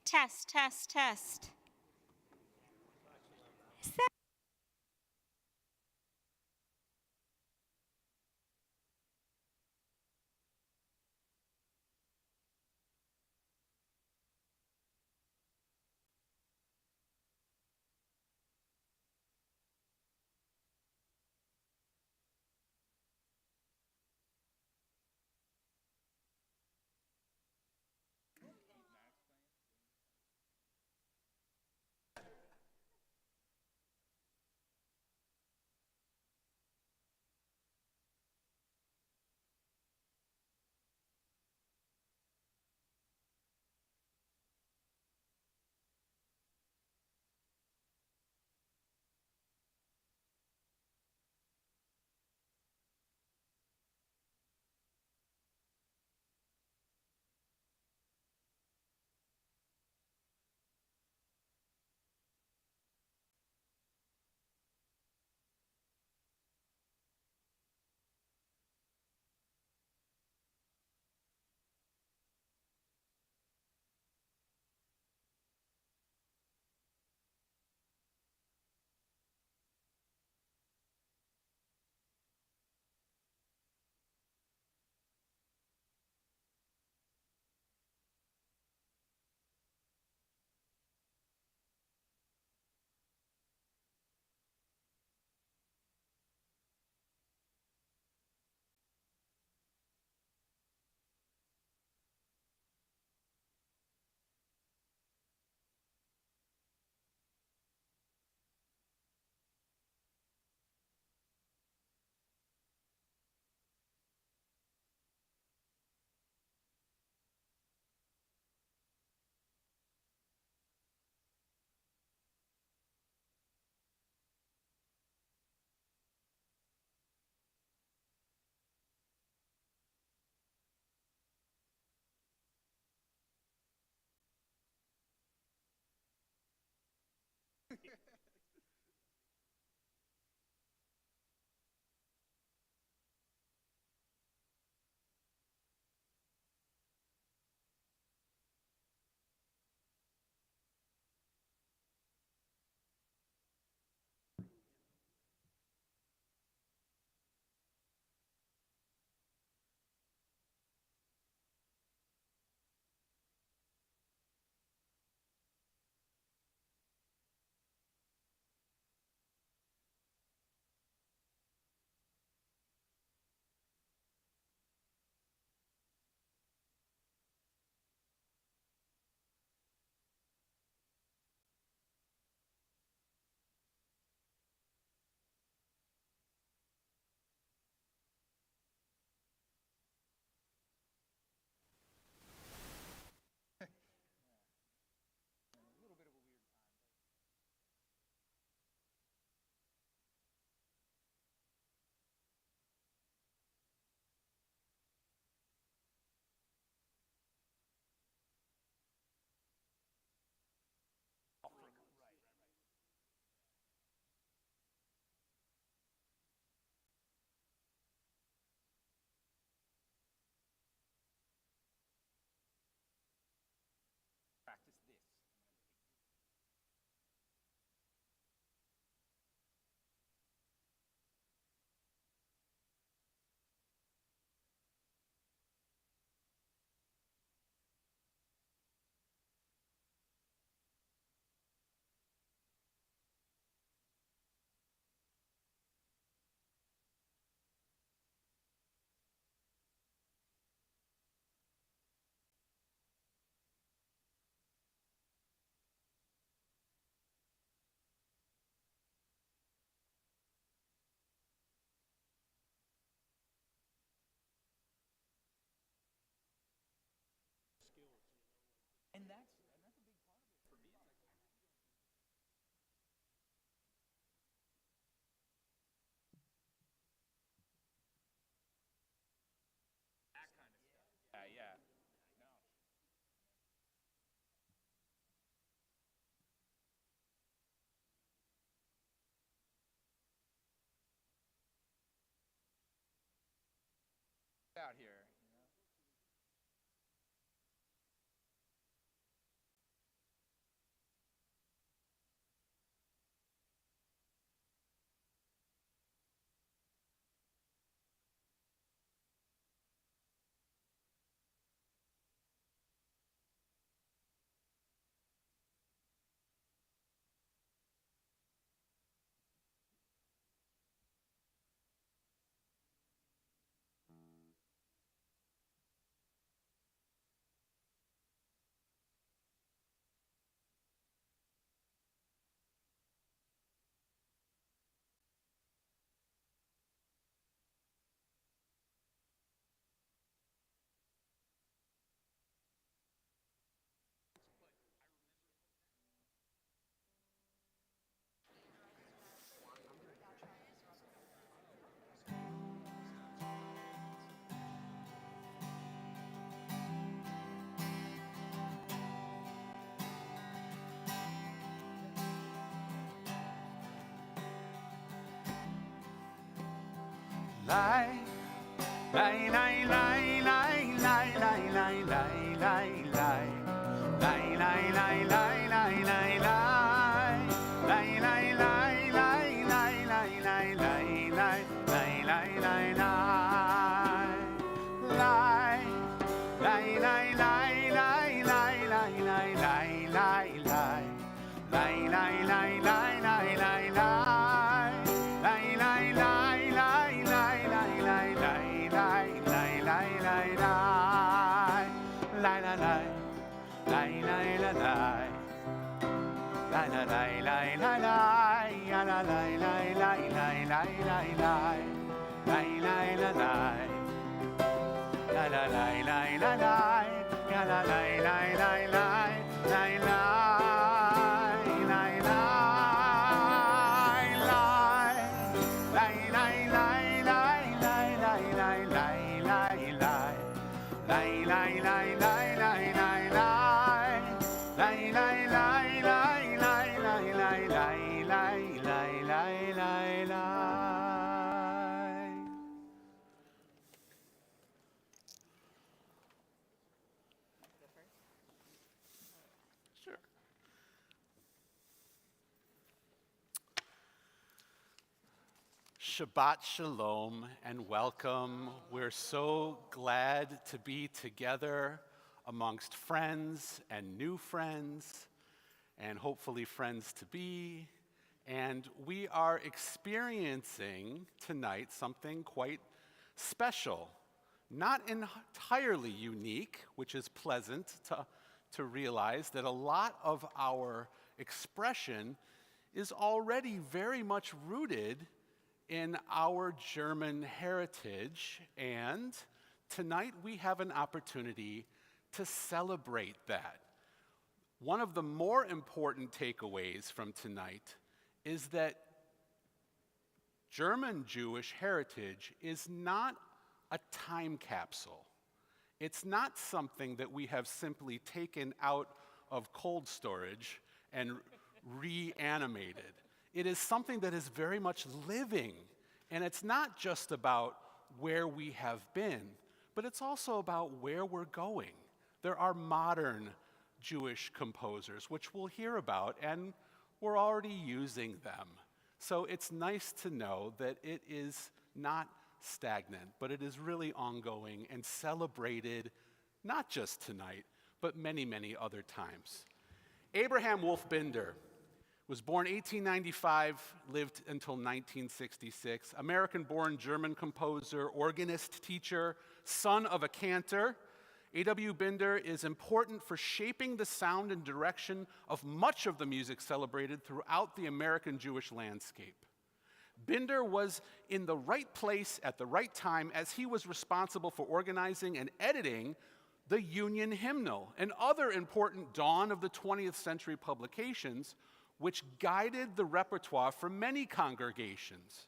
Test, test, test. Yeah. Out here. Lie, lie, lie, lie, lie, lie, lie, lie, lie, lie, lie. Lie, lie, lie, lie, lie, lie, lie. Lie, lie, lie, lie, lie, lie, lie, lie, lie, lie, lie, lie, lie. Lie, lie, lie, lie, lie, lie, lie, lie, lie, lie, lie. Lie, lie, lie, lie, lie, lie, lie. Lie, lie, lie, lie, lie, lie, lie, lie, lie, lie, lie, lie, lie. Lie, lie, lie. Lie, lie, lie, lie. Lie, lie, lie, lie, lie, lie. Ya, la, lie, lie, lie, lie, lie, lie, lie. Lie, lie, lie, lie. La la la la la la, ya la la la la la, la la la la, Sure. Shabbat Shalom and welcome. We're so glad to be together amongst friends and new friends and hopefully friends to be. And we are experiencing tonight something quite special, not entirely unique, which is pleasant to realize that a lot of our expression is already very much rooted in our German heritage, and tonight we have an opportunity to celebrate that. One of the more important takeaways from tonight is that German Jewish heritage is not a time capsule. It's not something that we have simply taken out of cold storage and reanimated. It is something that is very much living, and it's not just about where we have been, but it's also about where we're going. There are modern Jewish composers, which we'll hear about, and we're already using them. So it's nice to know that it is not stagnant, but it is really ongoing and celebrated, not just tonight, but many, many other times. Abraham Wolf Binder was born 1895, lived until 1966. American-born German composer, organist, teacher, son of a cantor. A.W. Binder is important for shaping the sound and direction of much of the music celebrated throughout the American Jewish landscape. Binder was in the right place at the right time as he was responsible for organizing and editing the Union Hymnal, and other important dawn of the 20th century publications which guided the repertoire for many congregations.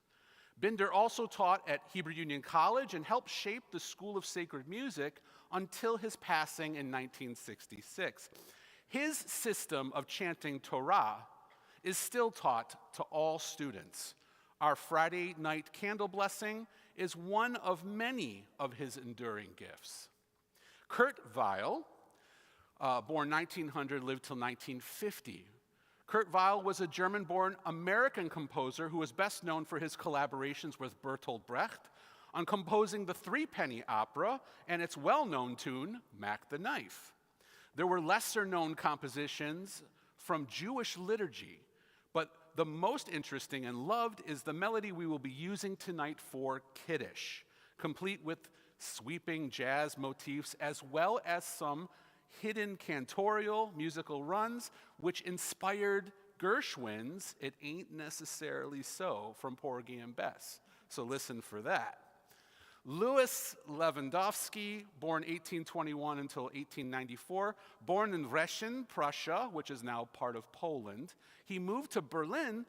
Binder also taught at Hebrew Union College and helped shape the School of Sacred Music until his passing in 1966. His system of chanting Torah is still taught to all students. Our Friday night candle blessing is one of many of his enduring gifts. Kurt Weill, born 1900, lived till 1950. Kurt Weill was a German-born American composer who was best known for his collaborations with Bertolt Brecht on composing the Threepenny Opera and its well-known tune, Mac the Knife. There were lesser-known compositions from Jewish liturgy, but the most interesting and loved is the melody we will be using tonight for Kiddush, complete with sweeping jazz motifs as well as some hidden cantorial musical runs which inspired Gershwin's It Ain't Necessarily So from Porgy and Bess. So listen for that. Louis Lewandowski, born 1821 until 1894, born in Reschen, Prussia, which is now part of Poland. He moved to Berlin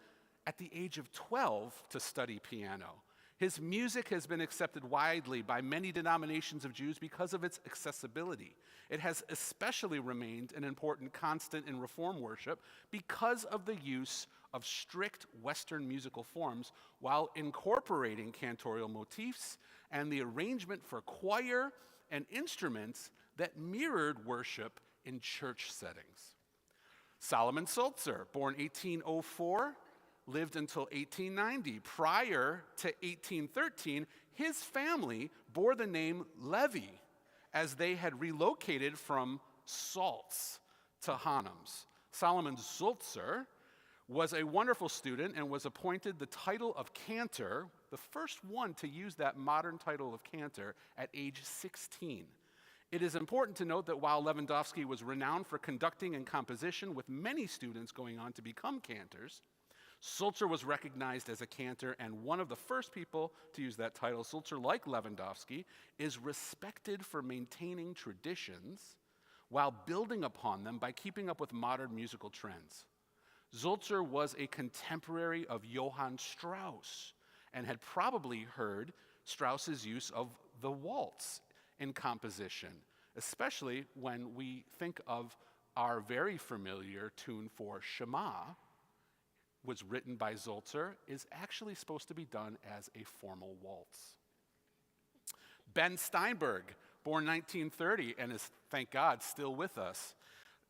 at the age of 12 to study piano. His music has been accepted widely by many denominations of Jews because of its accessibility. It has especially remained an important constant in Reform worship because of the use of strict Western musical forms while incorporating cantorial motifs and the arrangement for choir and instruments that mirrored worship in church settings. Solomon Sulzer, born 1804, lived until 1890. Prior to 1813, his family bore the name Levy as they had relocated from Salts to Hanoms. Solomon Sulzer was a wonderful student and was appointed the title of cantor, the first one to use that modern title of cantor, at age 16. It is important to note that while Lewandowski was renowned for conducting and composition, with many students going on to become cantors, Sulzer was recognized as a cantor and one of the first people to use that title. Sulzer, like Lewandowski, is respected for maintaining traditions while building upon them by keeping up with modern musical trends. Sulzer was a contemporary of Johann Strauss and had probably heard Strauss's use of the waltz in composition, especially when we think of our very familiar tune for Shema, was written by Sulzer, is actually supposed to be done as a formal waltz. Ben Steinberg, born 1930 and is, thank God, still with us.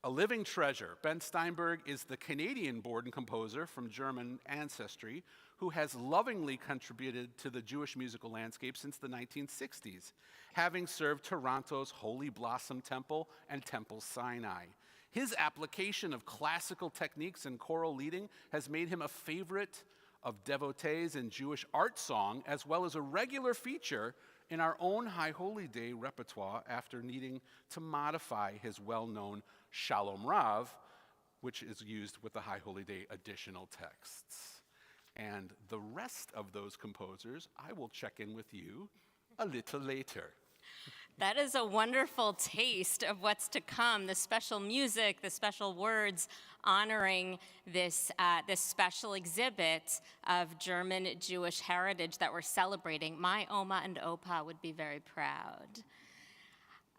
A living treasure, Ben Steinberg is the Canadian-born composer from German ancestry who has lovingly contributed to the Jewish musical landscape since the 1960s, having served Toronto's Holy Blossom Temple and Temple Sinai. His application of classical techniques and choral leading has made him a favorite of devotees in Jewish art song, as well as a regular feature in our own High Holy Day repertoire after needing to modify his well-known Shalom Rav, which is used with the High Holy Day additional texts. And the rest of those composers, I will check in with you a little later. That is a wonderful taste of what's to come, the special music, the special words honoring this special exhibit of German Jewish heritage that we're celebrating. My Oma and Opa would be very proud.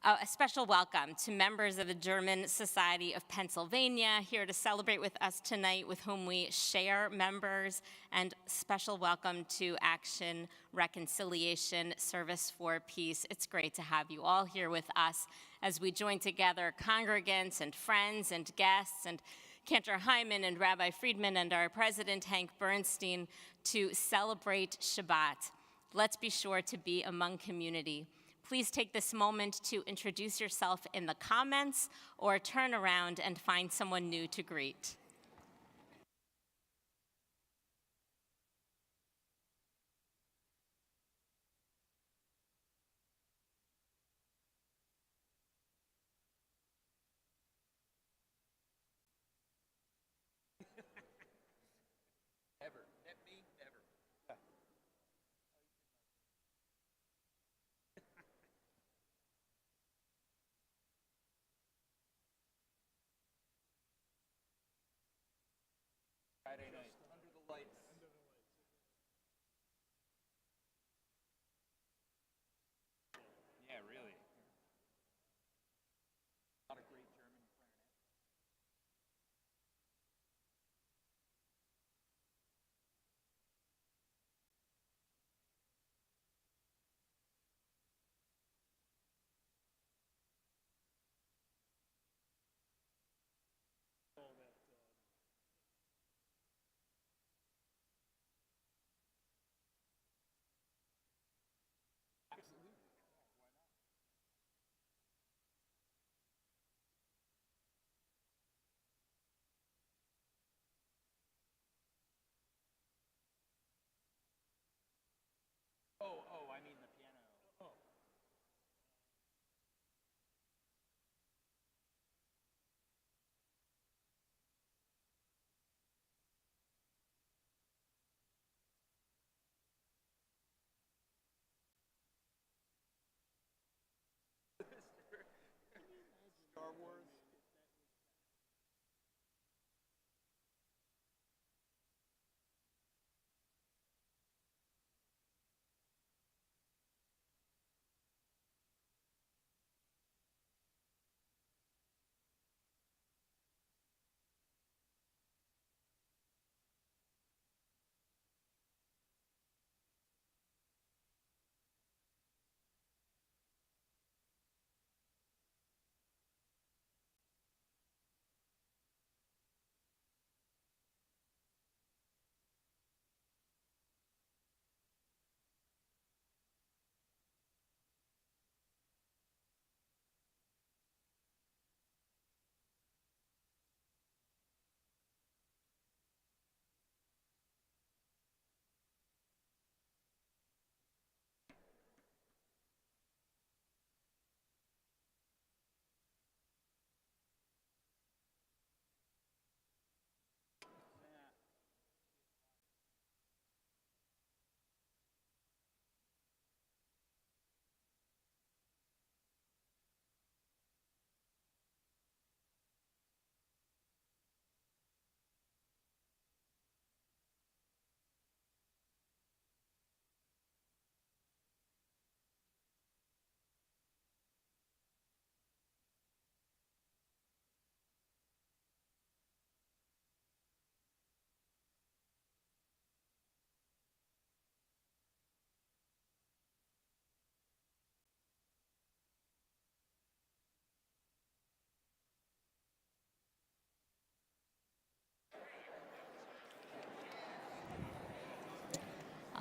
A special welcome to members of the German Society of Pennsylvania here to celebrate with us tonight, with whom we share members, and special welcome to Action, Reconciliation, Service for Peace. It's great to have you all here with us as we join together congregants and friends and guests and Cantor Hyman and Rabbi Friedman and our president, Hank Bernstein, to celebrate Shabbat. Let's be sure to be among community. Please take this moment to introduce yourself in the comments or turn around and find someone new to greet.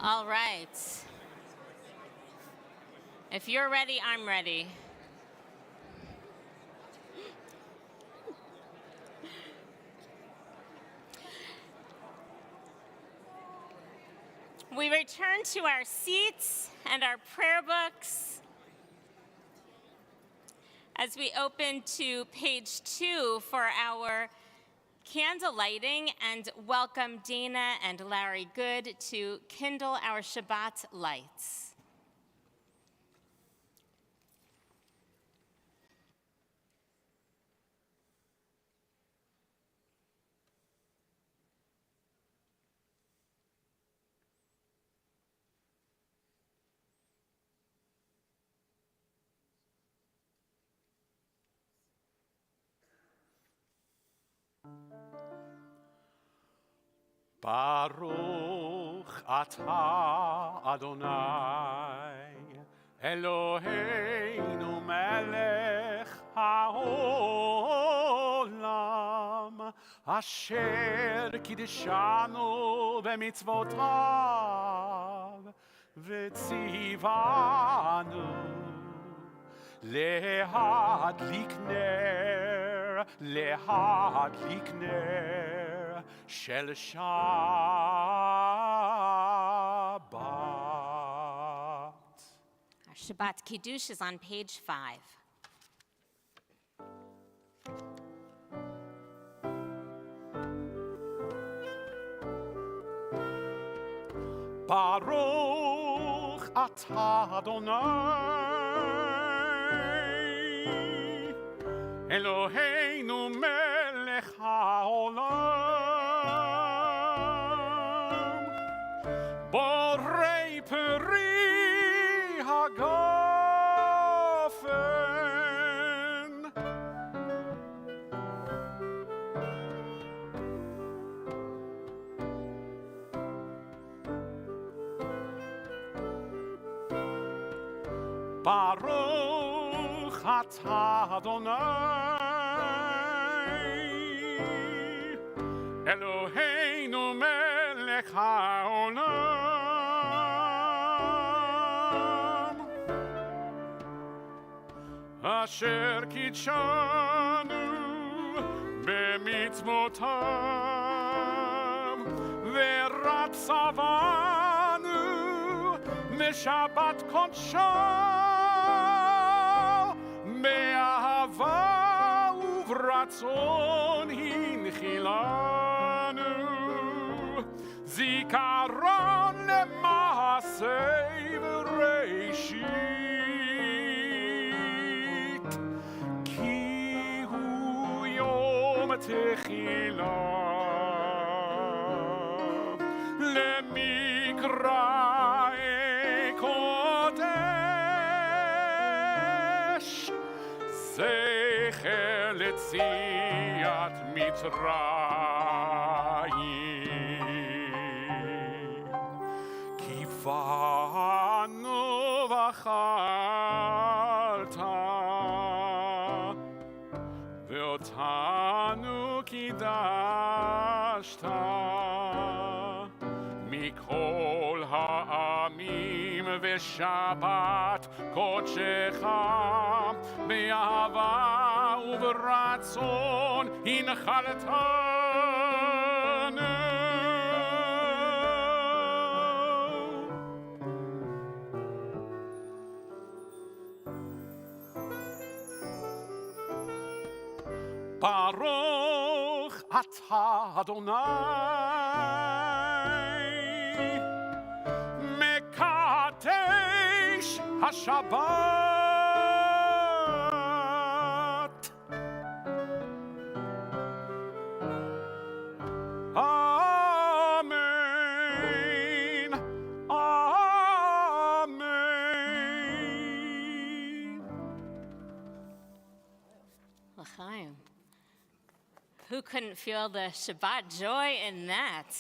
All right. If you're ready, I'm ready. We return to our seats and our prayer books as we open to page 2 for our candle lighting and welcome Dana and Larry Good to kindle our Shabbat lights. Baruch atah Adonai Eloheinu melech haolam asher kiddushanu b'mitzvotav v'tzivanu להדליק נר של שבת. Our Shabbat Kiddush is on page 5. Baruch atah Adonai Eloheinu melech haolam borei peri hagafen Baruch atah Adonai Eloheinu melech haolam asher kidshanu b'mitzvotav v'ratzavanu v'shabbat kodsho באהבה וברצון הנחילנו זיכרון למעשה בראשית כי הוא יום תחילה למקראי קודש זכר ליציאת מצרים כי באנו בחרת ואותנו קידשת מכל העמים ושבת קודשך באהבה וברצון הנחלתנו ברוך אתה אדוני מקדש השבת אמן אמן L'chaim. Who couldn't feel the Shabbat joy in that?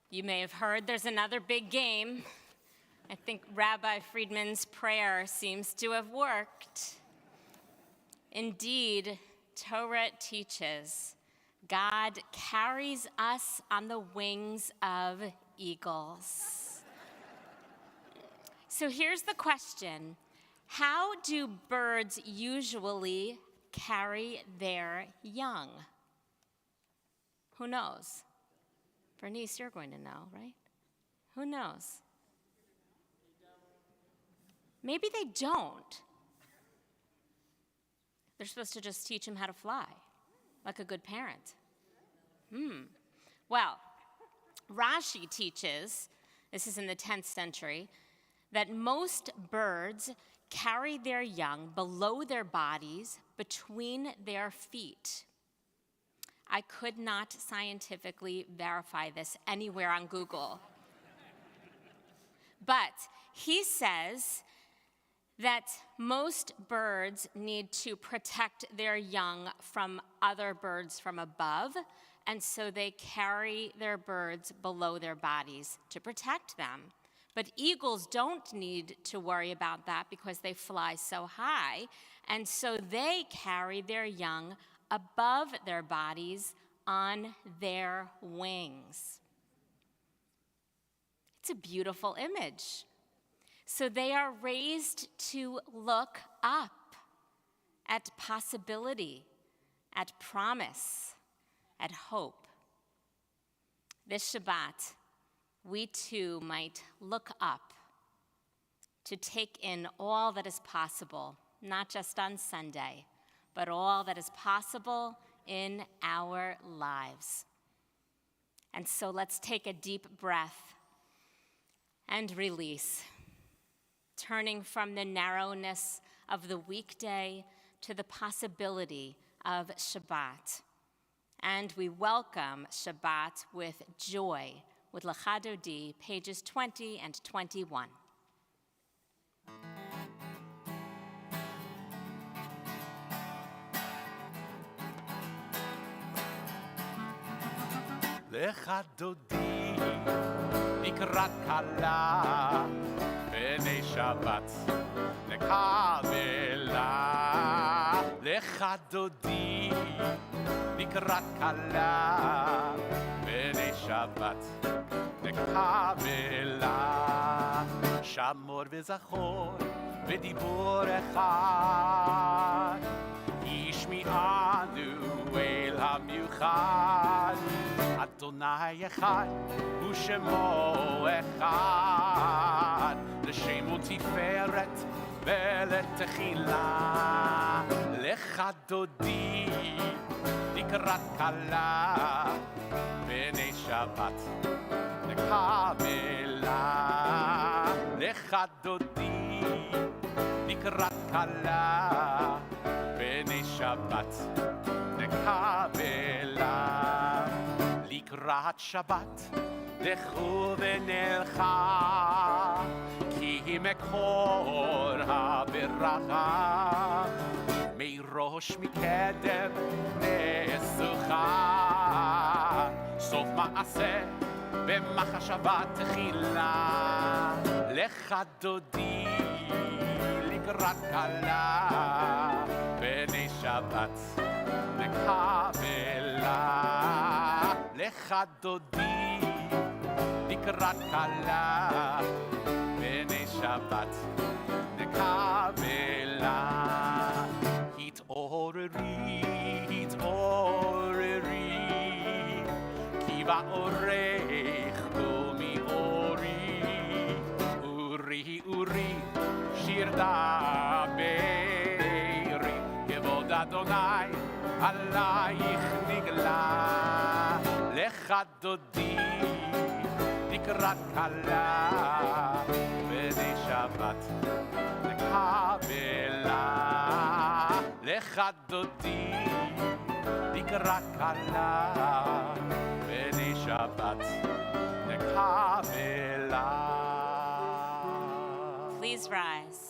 You may have heard there's another big game I think Rabbi Friedman's prayer seems to have worked. Indeed, Torah teaches God carries us on the wings of eagles. So here's the question. How do birds usually carry their young? Who knows? Bernice, you're going to know, right? Who knows? Maybe they don't. They're supposed to just teach them how to fly, like a good parent. Well, Rashi teaches, this is in the 10th century, that most birds carry their young below their bodies, between their feet. I could not scientifically verify this anywhere on Google. But he says that most birds need to protect their young from other birds from above, and so they carry their birds below their bodies to protect them. But eagles don't need to worry about that because they fly so high, and so they carry their young above their bodies on their wings. It's a beautiful image. So they are raised to look up at possibility, at promise, at hope. This Shabbat, we too might look up to take in all that is possible, not just on Sunday, but all that is possible in our lives. And so let's take a deep breath and release, turning from the narrowness of the weekday to the possibility of Shabbat. And we welcome Shabbat with joy, with Lecha Dodi, pages 20 and 21. Lecha Dodi, לקראת כלה, בני שבת נקבלה. Lecha Dodi, לקראת כלה, בני שבת נקבלה. שמור וזכור ודיבור אחד, ישמיענו אל המיוחד. אדוני אחד ושמו אחד, לשם ולתפארת ולתחילה. לך דודי לקראת כלה, בני שבת נקבלה. לך דודי לקראת כלה, בני שבת נקבלה. לקראת שבת לכו ונלכה, כי מקור הברכה מראש מקדם נשוכה. סוף מעשה במחשבה תחילה. לך דודי לקראת כלה, בני שבת נקבלה. לך דודי לקראת כלה, בני שבת נקבלה. התעוררי, התעוררי, כי באורך קומי אורי. אורי, אורי, שיר דברי, כבוד אדוני עלייך נגלה. לך דודי לקראת כלה, בני שבת נקבלה. לך דודי לקראת כלה, בני שבת נקבלה. Please rise.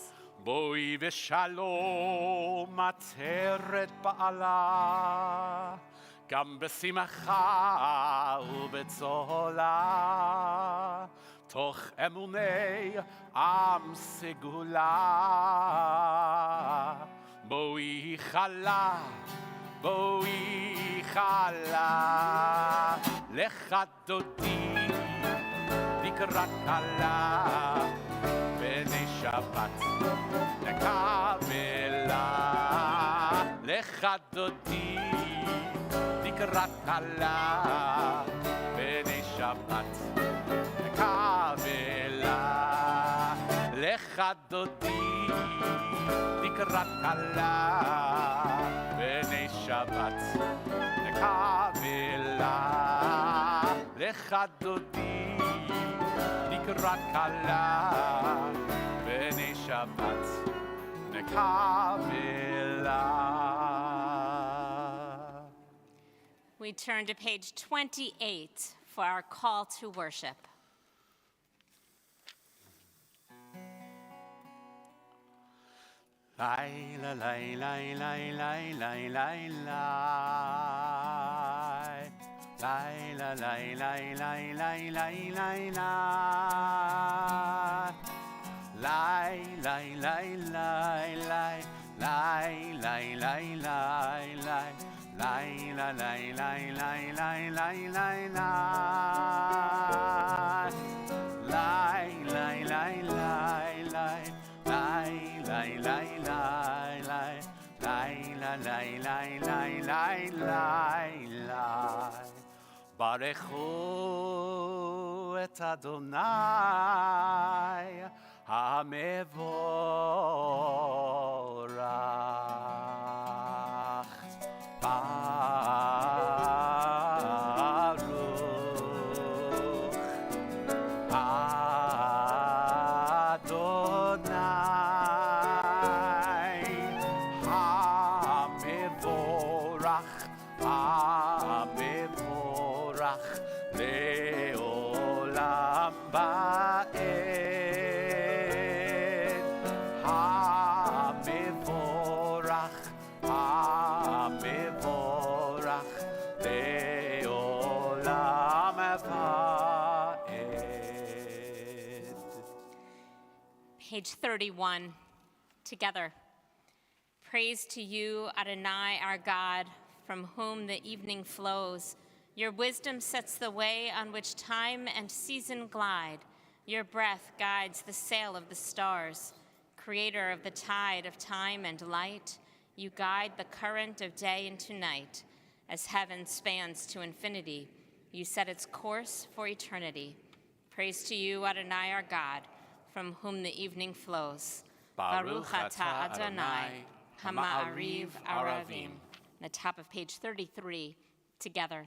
בואי ושלום עטרת בעלה, גם בשמחה ובצהלה. מתוך אמוני עם סגולה. בואי חלה, בואי חלה, לך דודי לקראת כלה, בני שבת נקבלה. לך דודי לקראת כלה, בני שבת נקבלה. לך דודי לקראת כלה, בני שבת נקבלה. לך דודי לקראת כלה, בני שבת נקבלה. We turn to page 28 for our call to worship. Lai la lai lai lai lai lai lai lai la lai lai lai lai lai lai lai lai lai lai lai lai lai lai lai lai lai la lai lai lai lai lai lai lai lai lai lai lai lai lai lai lai lai lai la lai lai lai lai lai lai. ברכו את אדוני המבורך. לעולם ועד. המבורך, המבורך, לעולם ועד. Page 31, together. Praise to you, Adonai, our God, from whom the evening flows. Your wisdom sets the way on which time and season glide. Your breath guides the sail of the stars. Creator of the tide of time and light, you guide the current of day into night. As heaven spans to infinity, you set its course for eternity. Praise to you, Adonai, our God, from whom the evening flows. Baruch atah Adonai, Hama'ariv Aravim. The top of page 33, together.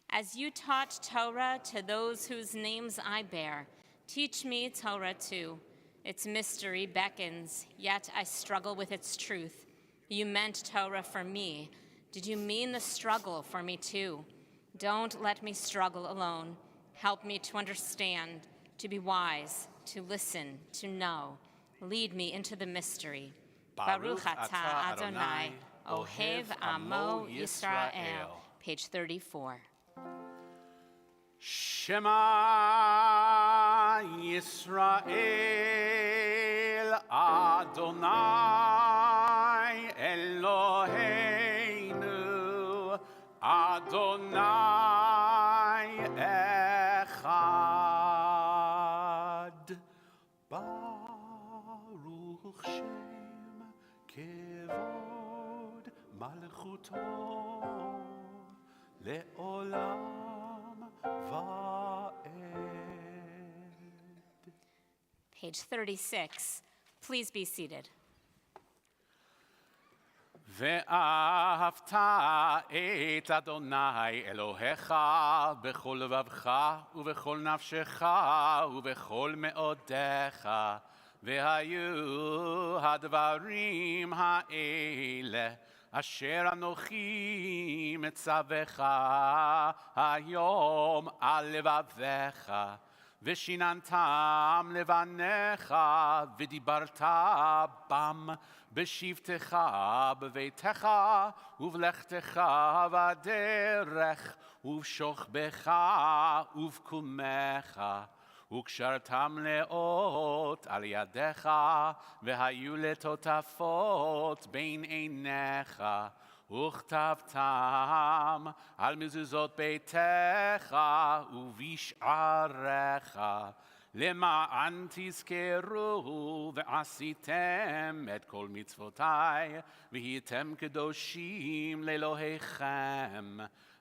As you taught Torah to those whose names I bear, teach me Torah too. Its mystery beckons, yet I struggle with its truth. You meant Torah for me. Did you mean the struggle for me too? Don't let me struggle alone. Help me to understand, to be wise, to listen, to know. Lead me into the mystery. Baruch atah Adonai, Ohev Amo Yisrael. Page 34. Shema Yisrael Adonai Eloheinu Adonai Echad. Baruch Shem Kevod Malchuto Le'olam Va'ed. Page 36. Please be seated. ואהבת את אדוני אלוהיך בכל לבבך ובכל נפשך ובכל מאודיך, והיו הדברים האלה אשר אנוכי מצווך היום על לבביך, ושיננתם לבניך ודיברת בם בשבתך בביתך ובלכתך בדרך ובשוכבך ובקומך וקשרתם לאות על ידיך, והיו לטוטפות בין עיניך, וכתבתם על מזוזות ביתך ובשעריך, למען תזכרו ועשיתם את כל מצוותיי, והייתם קדושים לאלוהיכם.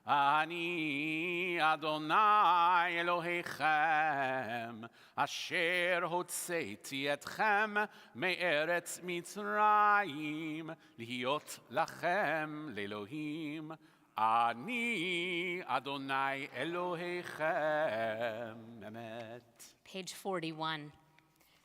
אני אדוני אלוהיכם, אשר הוצאתי אתכם מארץ מצרים, להיות לכם לאלוהים. אני אדוני אלוהיכם. אמת. Page 41.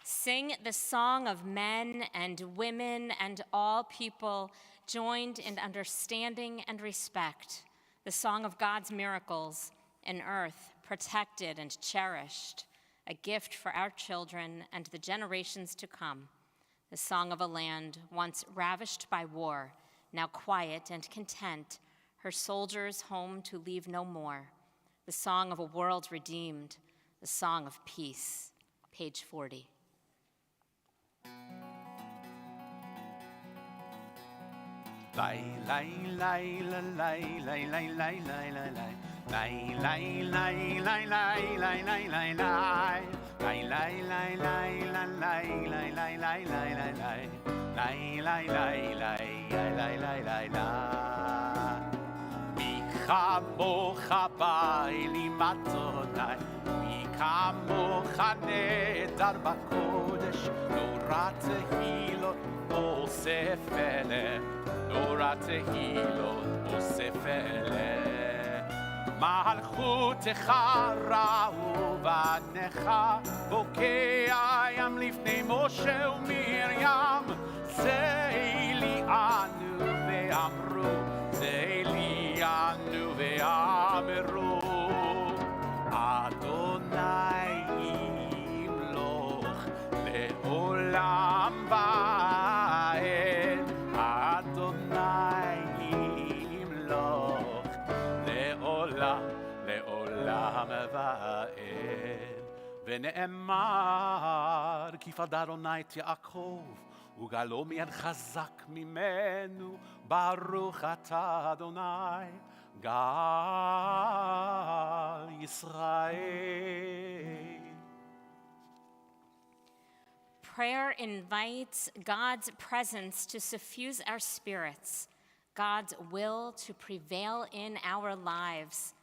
Sing the song of men and women and all people joined in understanding and respect, the song of God's miracles, an earth protected and cherished, a gift for our children and the generations to come, the song of a land once ravished by war, now quiet and content, her soldiers home to leave no more, the song of a world redeemed, the song of peace. Page 40. Lay, lay, lay, lay, lay, lay, lay, lay, lay, lay, lay. Lay, lay, lay, lay, lay, lay, lay, lay, lay. Lay, lay, lay, lay, lay, lay, lay, lay, lay, lay, lay, lay. Lay, lay, lay, lay, lay, lay, lay, lay. מי כמוך באלים אדוני, מי כמוך נהדר בקודש, נורא תהילות אוסף אלה, נורא תהילות אוסף אלה. מלכותך ראו בניך, בוקע ים לפני משה ומרים, זה אלינו ואמרו, זה אלינו ואמרו, אדוני ימלוך לעולם ועד, אדוני ימלוך לעולם ועד. ונאמר כי פדה אדוני את יעקב, וגלו מיד חזק ממנו, ברוך אתה אדוני גל ישראל. Prayer invites God's presence to suffuse our spirits, God's will to prevail in our lives.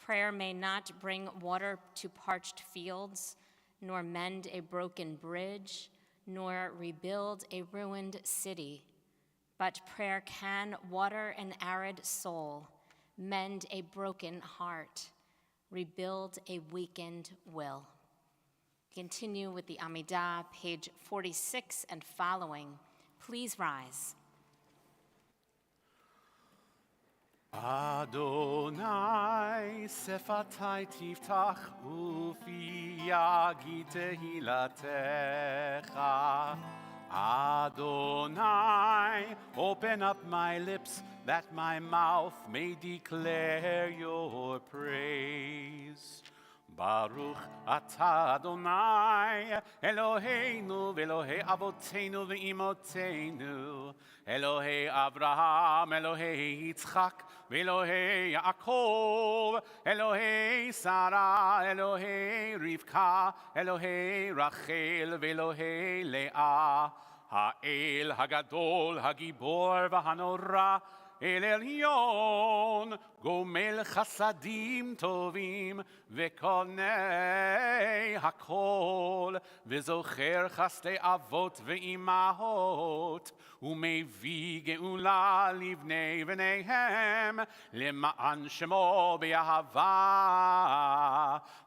Prayer may not bring water to parched fields, nor mend a broken bridge, nor rebuild a ruined city. But prayer can water an arid soul, mend a broken heart, rebuild a weakened will. Continue with the Amidah, page 46 and following. Please rise. Adonai sefatai tiftach ufi yagi tehilatecha. Adonai, open up my lips that my mouth may declare your praise. Baruch atah Adonai, Eloheinu v'Elohei Avotenu v'Imotenu, Elohei Avraham, Elohei Yitzchak, v'Elohei Yaakov, Elohei Sarah, Elohei Rivka, Elohei Rachel, v'Elohei Leah, Ha'el Hagadol, Hagibor v'Hanora, אל עליון, גומל חסדים טובים, וקונה הכל, וזוכר חסדי אבות ואימהות, ומביא גאולה לבני בניהם, למען שמו באהבה,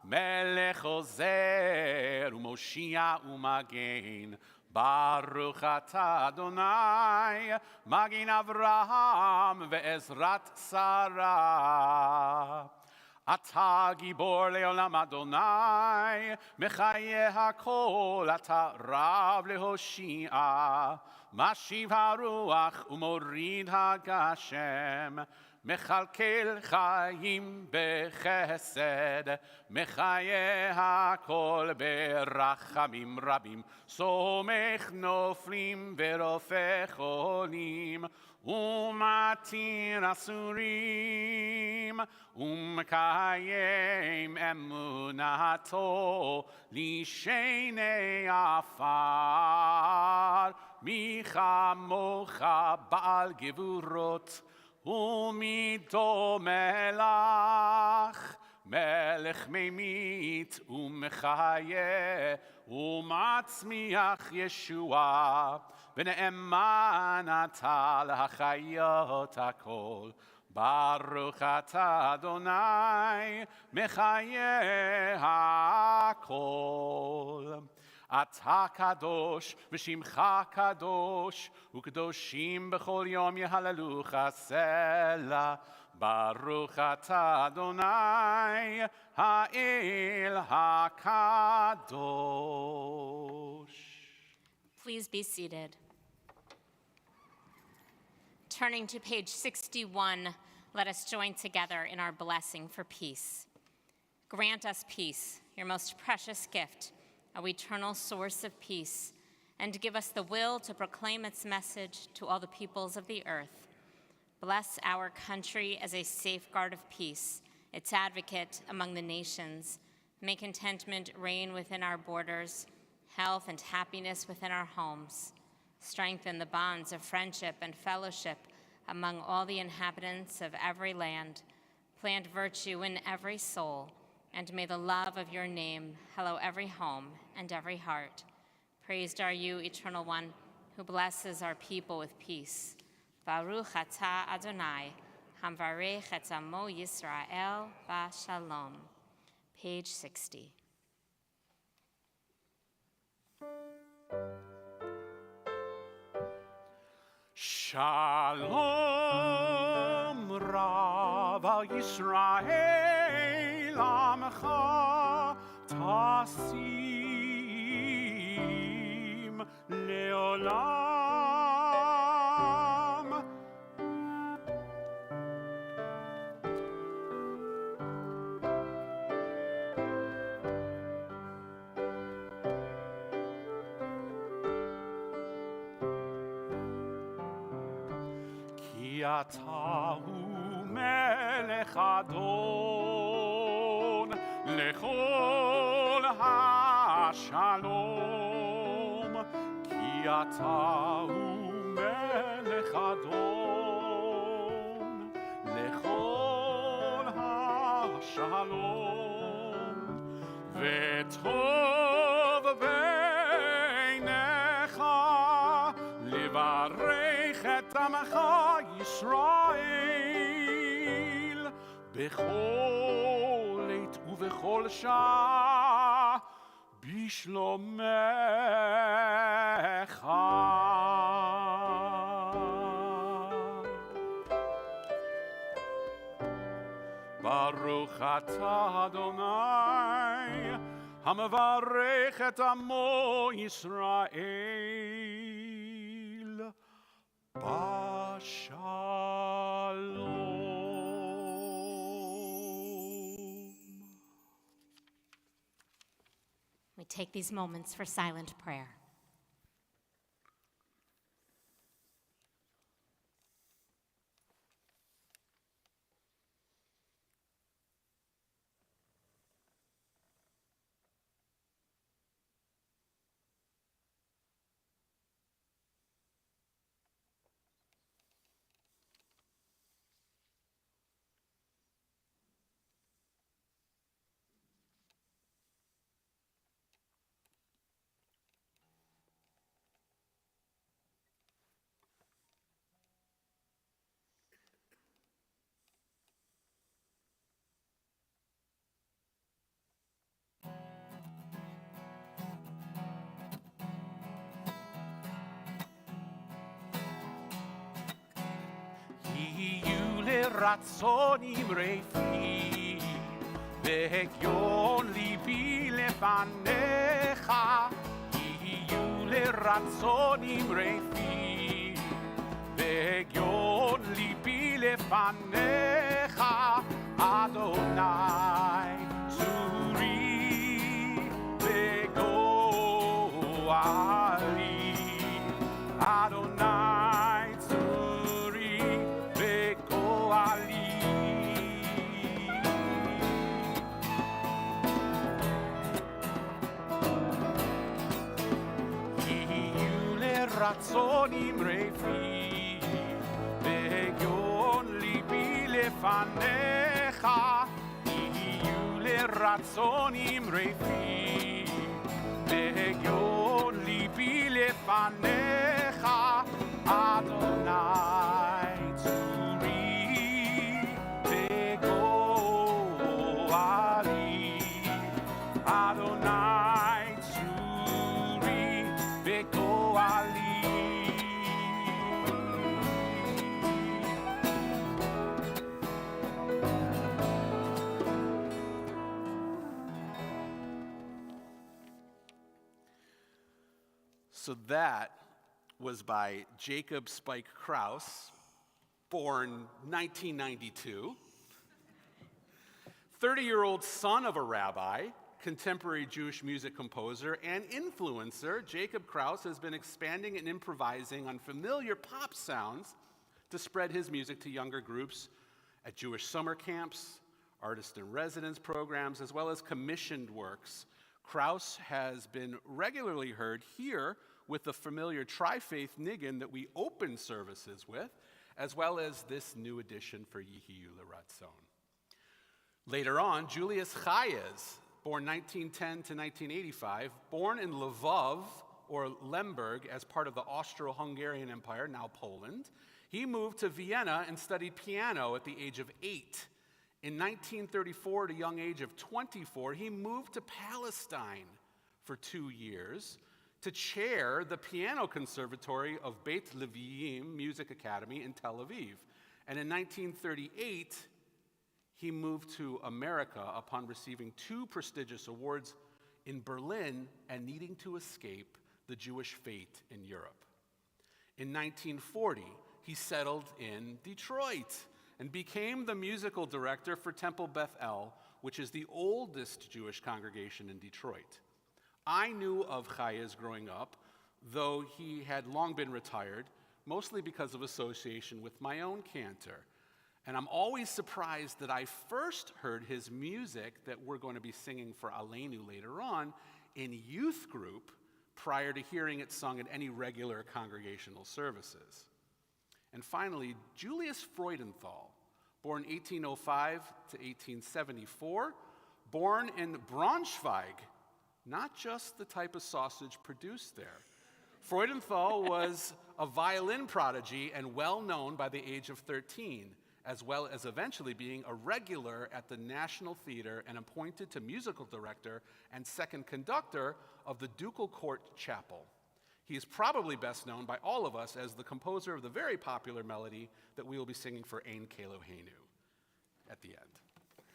מלך עוזר ומושיע ומגן. Baruch atah Adonai, Magin Avraham ve'ezrat Sarah. Atah gibor leolam Adonai, mechaye hakol, atah rav lehoshia, mashiv haruach umorid hagashem, מכלכל חיים בחסד, מחיה הכל ברחמים רבים, סומך נופלים ורופא חולים, ומתיר אסורים, ומקיים אמונתו לשני עפר, מי כמוך בעל גבורות, ומיתו מלך, מלך ממית ומחיה, ומצמיח ישועה, ונאמן אתה להחיות הכל. ברוך אתה אדוני מחיה הכל. אתה קדוש ושמך קדוש, וקדושים בכל יום יהללוך סלה. ברוך אתה אדוני האל הקדוש. Please be seated. Turning to page 61, let us join together in our blessing for peace. Grant us peace, your most precious gift, our eternal source of peace, and give us the will to proclaim its message to all the peoples of the earth. Bless our country as a safeguard of peace, its advocate among the nations. May contentment reign within our borders, health and happiness within our homes. Strengthen the bonds of friendship and fellowship among all the inhabitants of every land. Plant virtue in every soul, and may the love of your name hallow every home and every heart. Praised are you, Eternal One, who blesses our people with peace. Baruch atah Adonai, hamvarech et amo Yisrael b'shalom. Page 60. Shalom Rav al Yisrael Amcha Tasim Leolam. אתה הוא מלך אדון לכל השלום, כי אתה הוא מלך אדון לכל השלום, וטוב בעיניך לברך את עמך ישראל בכל עת ובכל שעה בשלומך. ברוך אתה אדוני המברך את עמו ישראל בשלום. We take these moments for silent prayer. רצון אמרתי והגיון ליבי לפניך, יהיו לרצון אמרתי והגיון ליבי לפניך, lefanecha, Adonai, Tzuri vegoali, Adonai, Tzuri vegoali. Razzonim refi, vegion libi lefanecha, iyu lerazzonim refi, vegion libi lefanecha, Adonai tzuri vegoali, Adonai tzuri vegoali. So that was by Jacob Spike Krauss, born 1992, 30-year-old son of a rabbi, contemporary Jewish music composer, and influencer. Jacob Krauss has been expanding and improvising on familiar pop sounds to spread his music to younger groups at Jewish summer camps, artist-in-residence programs, as well as commissioned works. Krauss has been regularly heard here with the familiar tri-faith niggin that we open services with, as well as this new addition for Yehiyu L'Ratzon. Later on, Julius Chayes, born 1910 to 1985, born in Lvov, or Lemberg, as part of the Austro-Hungarian Empire, now Poland. He moved to Vienna and studied piano at the age of 8. In 1934, at a young age of 24, he moved to Palestine for 2 years to chair the piano conservatory of Beit Leviim Music Academy in Tel Aviv. And in 1938, he moved to America upon receiving 2 prestigious awards in Berlin and needing to escape the Jewish fate in Europe. In 1940, he settled in Detroit and became the musical director for Temple Beth El, which is the oldest Jewish congregation in Detroit. I knew of Chayes growing up, though he had long been retired, mostly because of association with my own cantor. And I'm always surprised that I first heard his music that we're going to be singing for Aleinu later on in youth group prior to hearing it sung at any regular congregational services. And finally, Julius Freudenthal, born 1805 to 1874, born in Braunschweig, not just the type of sausage produced there. Freudenthal was a violin prodigy and well known by the age of 13, as well as eventually being a regular at the National Theater and appointed to musical director and second conductor of the Ducal Court Chapel. He is probably best known by all of us as the composer of the very popular melody that we will be singing for Ein Keloheinu at the end.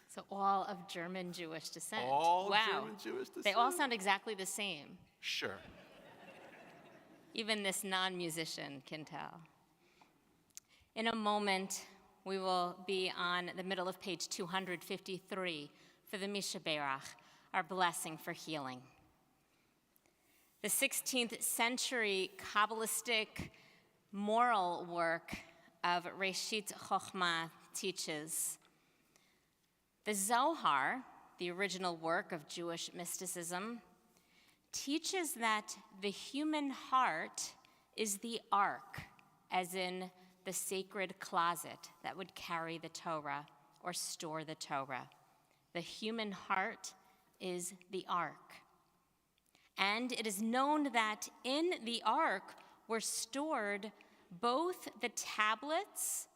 So all of German Jewish descent. All wow. German Jewish descent. They all sound exactly the same. Sure. Even this non-musician can tell. In a moment, we will be on the middle of page 253 for the Mishaberach, our blessing for healing. The 16th century Kabbalistic moral work of Reshit Chochmah teaches, the Zohar, the original work of Jewish mysticism, teaches that the human heart is the ark, as in the sacred closet that would carry the Torah or store the Torah. The human heart is the ark. And it is known that in the ark were stored both the tablets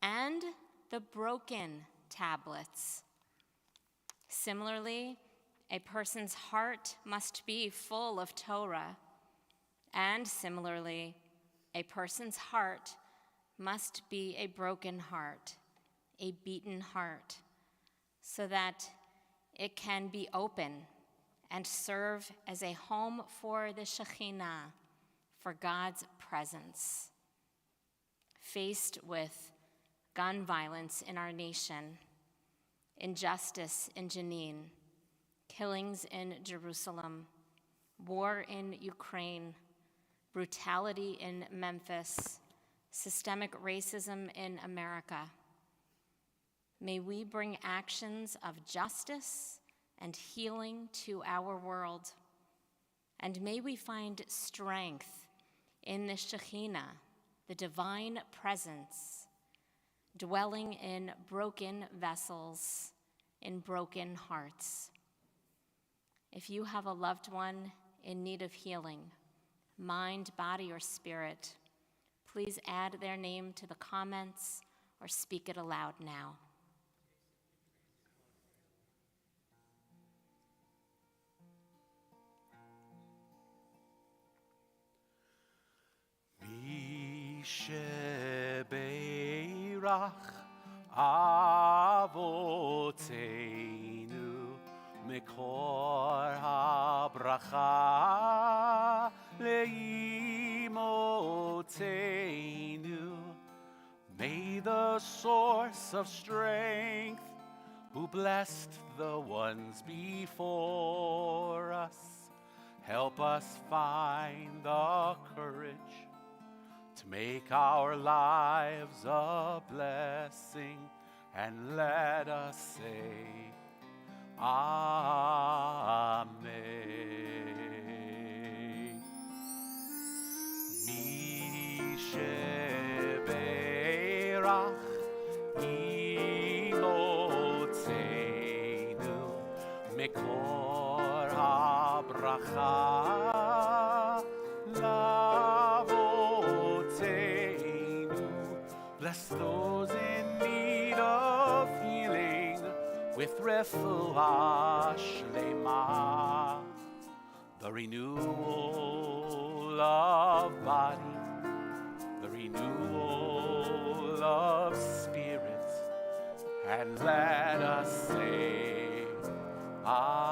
and the broken tablets. Similarly, a person's heart must be full of Torah, and similarly, a person's heart must be a broken heart, a beaten heart, so that it can be open and serve as a home for the Shekhinah, for God's presence. Faced with gun violence in our nation, injustice in Jenin, killings in Jerusalem, war in Ukraine, brutality in Memphis, systemic racism in America. May we bring actions of justice and healing to our world. And may we find strength in the Shekhinah, the divine presence, dwelling in broken vessels, in broken hearts. If you have a loved one in need of healing, mind, body, or spirit, please add their name to the comments or speak it aloud now. Shebeirach Avoteinu Mekor HaBracha Leimoteinu. May the source of strength, who blessed the ones before us, help us find the courage to make our lives a blessing, and let us say, Amen. Mi shebeirach Imotzeinu Mekor HaBracha Lavoteinu. Bless those in need of healing with refuah shlema, the renewal of body, the renewal of spirit, and let us say, Amen.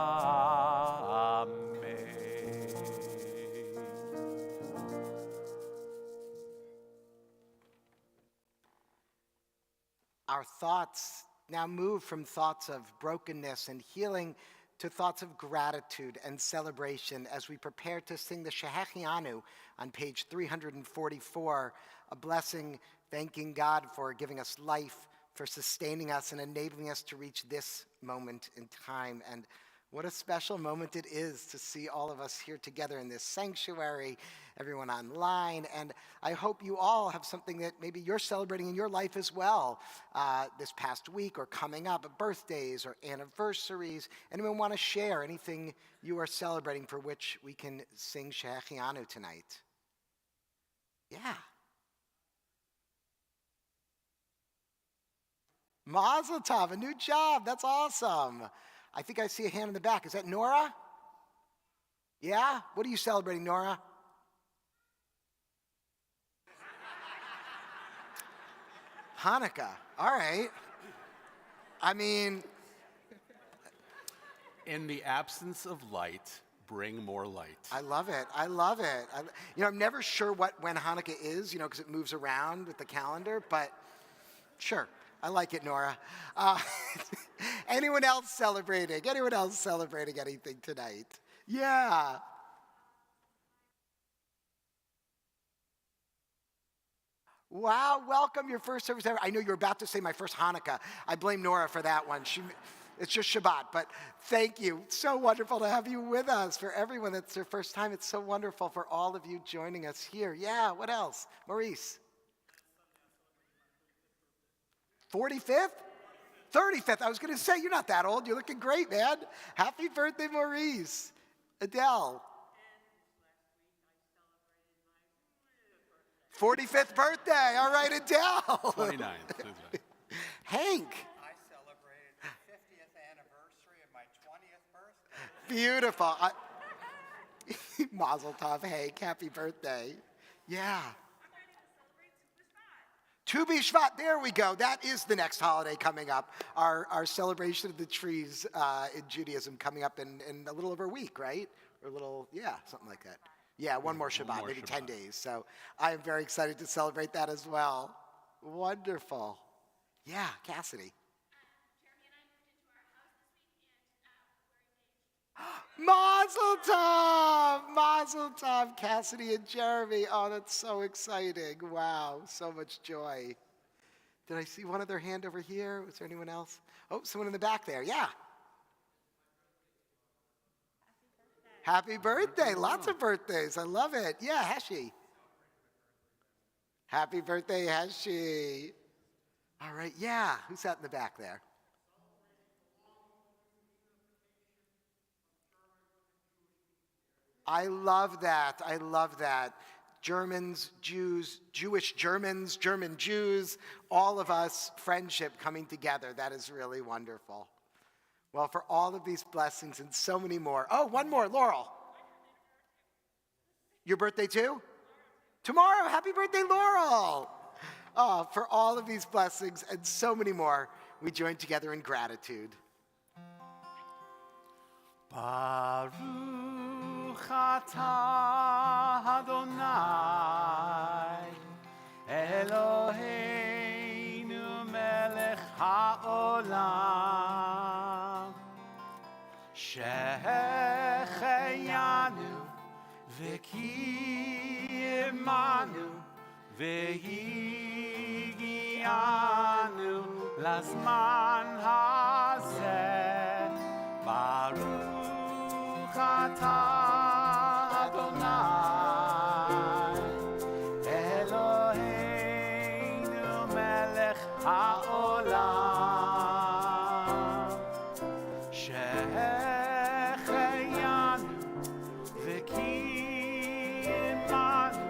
Our thoughts now move from thoughts of brokenness and healing to thoughts of gratitude and celebration as we prepare to sing the Shehechianu on page 344, a blessing thanking God for giving us life, for sustaining us and enabling us to reach this moment in time. And what a special moment it is to see all of us here together in this sanctuary, everyone online. And I hope you all have something that maybe you're celebrating in your life as well this past week or coming up, birthdays or anniversaries. Anyone want to share anything you are celebrating for which we can sing Shehechianu tonight? Yeah. Mazel tov, a new job. That's awesome. I think I see a hand in the back. Is that Nora? Yeah? What are you celebrating, Nora? Hanukkah. All right. I mean, in the absence of light, bring more light. I love it. I love it. I'm never sure when Hanukkah is, because it moves around with the calendar, but sure. I like it, Nora. Anyone else celebrating? Anyone else celebrating anything tonight? Yeah. Wow, welcome, your first service ever. I know you were about to say my first Hanukkah. I blame Nora for that one. It's just Shabbat, but thank you. It's so wonderful to have you with us. For everyone that's their first time, it's so wonderful for all of you joining us here. Yeah, what else? Maurice? 45th? 35th. I was going to say, you're not that old. You're looking great, man. Happy birthday, Maurice. Adele. 45th birthday. All right, Adele. 29th. Hank. I celebrated the 50th anniversary of my 20th birthday. Beautiful. Mazel tov, Hank. Happy birthday. Yeah. Tu B'Shvat, there we go. That is the next holiday coming up. Our celebration of the trees in Judaism coming up in a little over a week, right? Or something like that. Yeah, one more Shabbat, maybe 10 days. So I am very excited to celebrate that as well. Wonderful. Yeah, Cassidy. Mazel tov! Mazel tov, Cassidy and Jeremy. Oh, that's so exciting. Wow, so much joy. Did I see one other hand over here? Was there anyone else? Oh, someone in the back there. Yeah. Happy birthday. Lots of birthdays. I love it. Yeah, Heshi. Happy birthday, Heshi. All right, yeah. Who's that in the back there? I love that. I love that. Germans, Jews, Jewish Germans, German Jews, all of us, friendship coming together. That is really wonderful. Well, for all of these blessings and so many more. Oh, one more, Laurel. Your birthday too? Tomorrow. Happy birthday, Laurel. Oh, for all of these blessings and so many more, we join together in gratitude. Baruch atah Adonai Eloheinu melech haolam Shehecheyanu v'kiyemanu v'higianu lazman hazeh Baruch atah Adonai Eloheinu melech haolam Shehecheyanu v'kiyemanu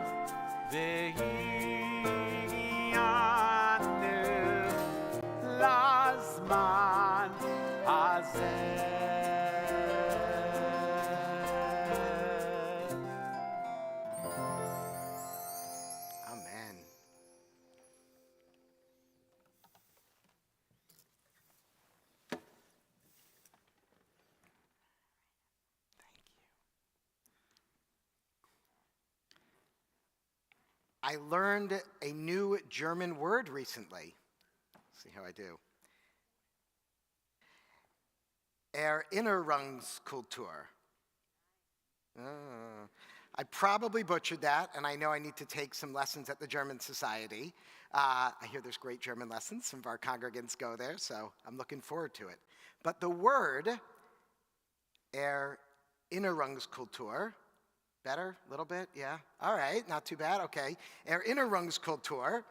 v'higianu lazman hazeh. Amen. I learned a new German word recently. See how I do. Erinnerungskultur. I probably butchered that, and I know I need to take some lessons at the German Society. I hear there's great German lessons. Some of our congregants go there, so I'm looking forward to it. But the word Erinnerungskultur, better? A little bit? Yeah? All right, not too bad. Okay. Erinnerungskultur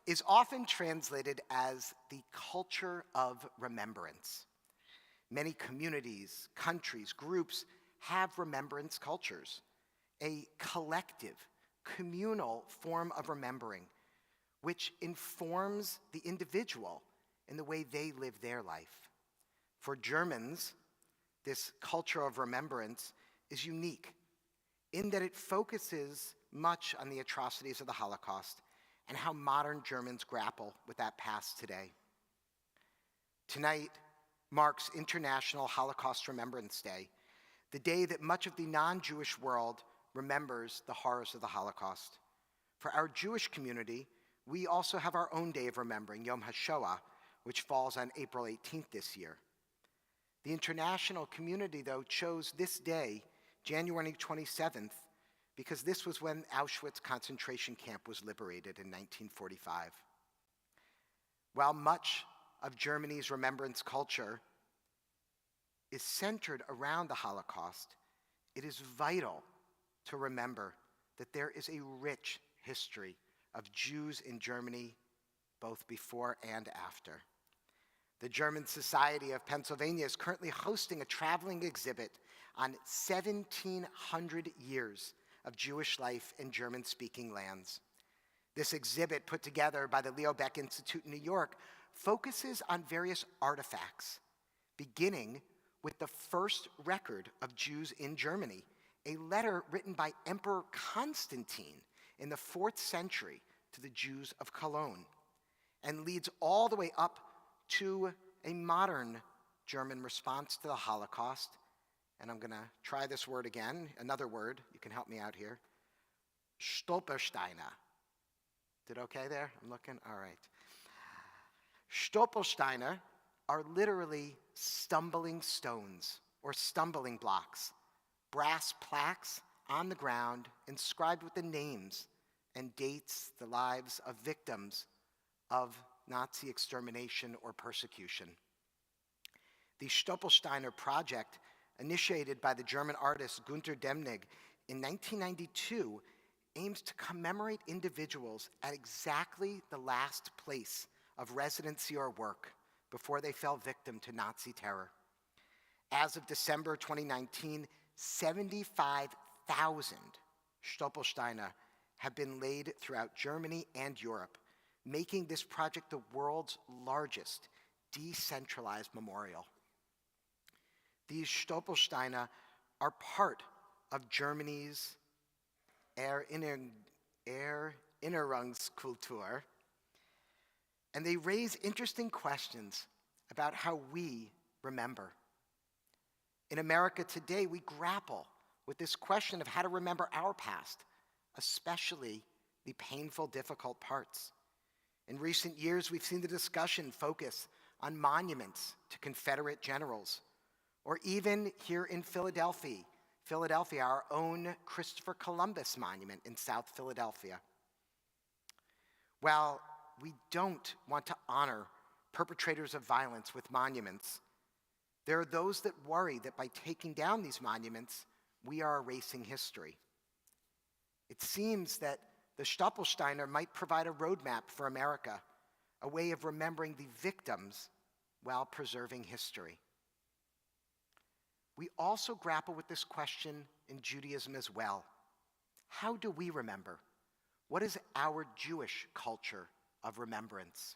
is often translated as the culture of remembrance. Many communities, countries, groups have remembrance cultures, a collective, communal form of remembering, which informs the individual in the way they live their life. For Germans, this culture of remembrance is unique in that it focuses much on the atrocities of the Holocaust and how modern Germans grapple with that past today. Tonight marks International Holocaust Remembrance Day, the day that much of the non-Jewish world remembers the horrors of the Holocaust. For our Jewish community, we also have our own day of remembering, Yom HaShoah, which falls on April 18th this year. The international community, though, chose this day, January 27th, because this was when Auschwitz concentration camp was liberated in 1945. While much of Germany's remembrance culture is centered around the Holocaust, it is vital to remember that there is a rich history of Jews in Germany, both before and after. The German Society of Pennsylvania is currently hosting a traveling exhibit on 1,700 years of Jewish life in German-speaking lands. This exhibit, put together by the Leo Baeck Institute in New York, focuses on various artifacts, beginning with the first record of Jews in Germany, a letter written by Emperor Constantine in the 4th century to the Jews of Cologne, and leads all the way up to a modern German response to the Holocaust. And I'm going to try this word again, another word. You can help me out here. Stolpersteine. Did okay there? I'm looking? All right. Stolpersteine are literally stumbling stones or stumbling blocks, brass plaques on the ground inscribed with the names and dates, the lives of victims of Nazi extermination or persecution. The Stolpersteiner project, initiated by the German artist Günter Demnig in 1992, aims to commemorate individuals at exactly the last place of residency or work before they fell victim to Nazi terror. As of December 2019, 75,000 Stolpersteine have been laid throughout Germany and Europe, making this project the world's largest decentralized memorial. These Stolpersteine are part of Germany's Erinnerungskultur, and they raise interesting questions about how we remember. In America today, we grapple with this question of how to remember our past, especially the painful, difficult parts. In recent years, we've seen the discussion focus on monuments to Confederate generals, or even here in Philadelphia, our own Christopher Columbus monument in South Philadelphia. While we don't want to honor perpetrators of violence with monuments, there are those that worry that by taking down these monuments, we are erasing history. It seems that the Stolpersteiner might provide a roadmap for America, a way of remembering the victims while preserving history. We also grapple with this question in Judaism as well. How do we remember? What is our Jewish culture of remembrance?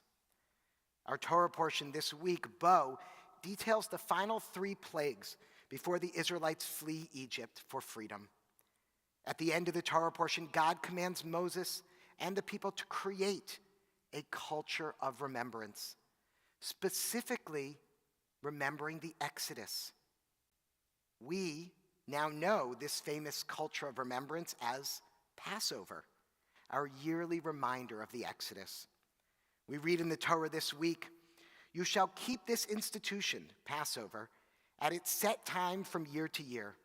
Our Torah portion this week, Bo, details the final 3 plagues before the Israelites flee Egypt for freedom. At the end of the Torah portion, God commands Moses and the people to create a culture of remembrance, specifically remembering the Exodus. We now know this famous culture of remembrance as Passover, our yearly reminder of the Exodus. We read in the Torah this week, "You shall keep this institution, Passover, at its set time from year to year.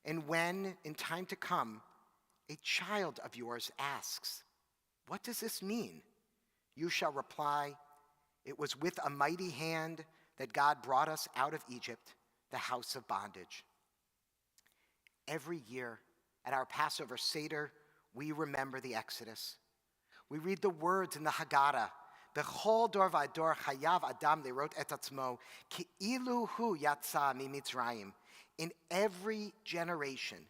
And when, in time to come, a child of yours asks, 'What does this mean?' you shall reply, 'It was with a mighty hand that God brought us out of Egypt, the house of bondage.'" Every year at our Passover Seder, we remember the Exodus. We read the words in the Haggadah, "Bechol dor v'dor chayav adam leirot et atzmo ki'ilu hu yatsa mimitzrayim." In every generation,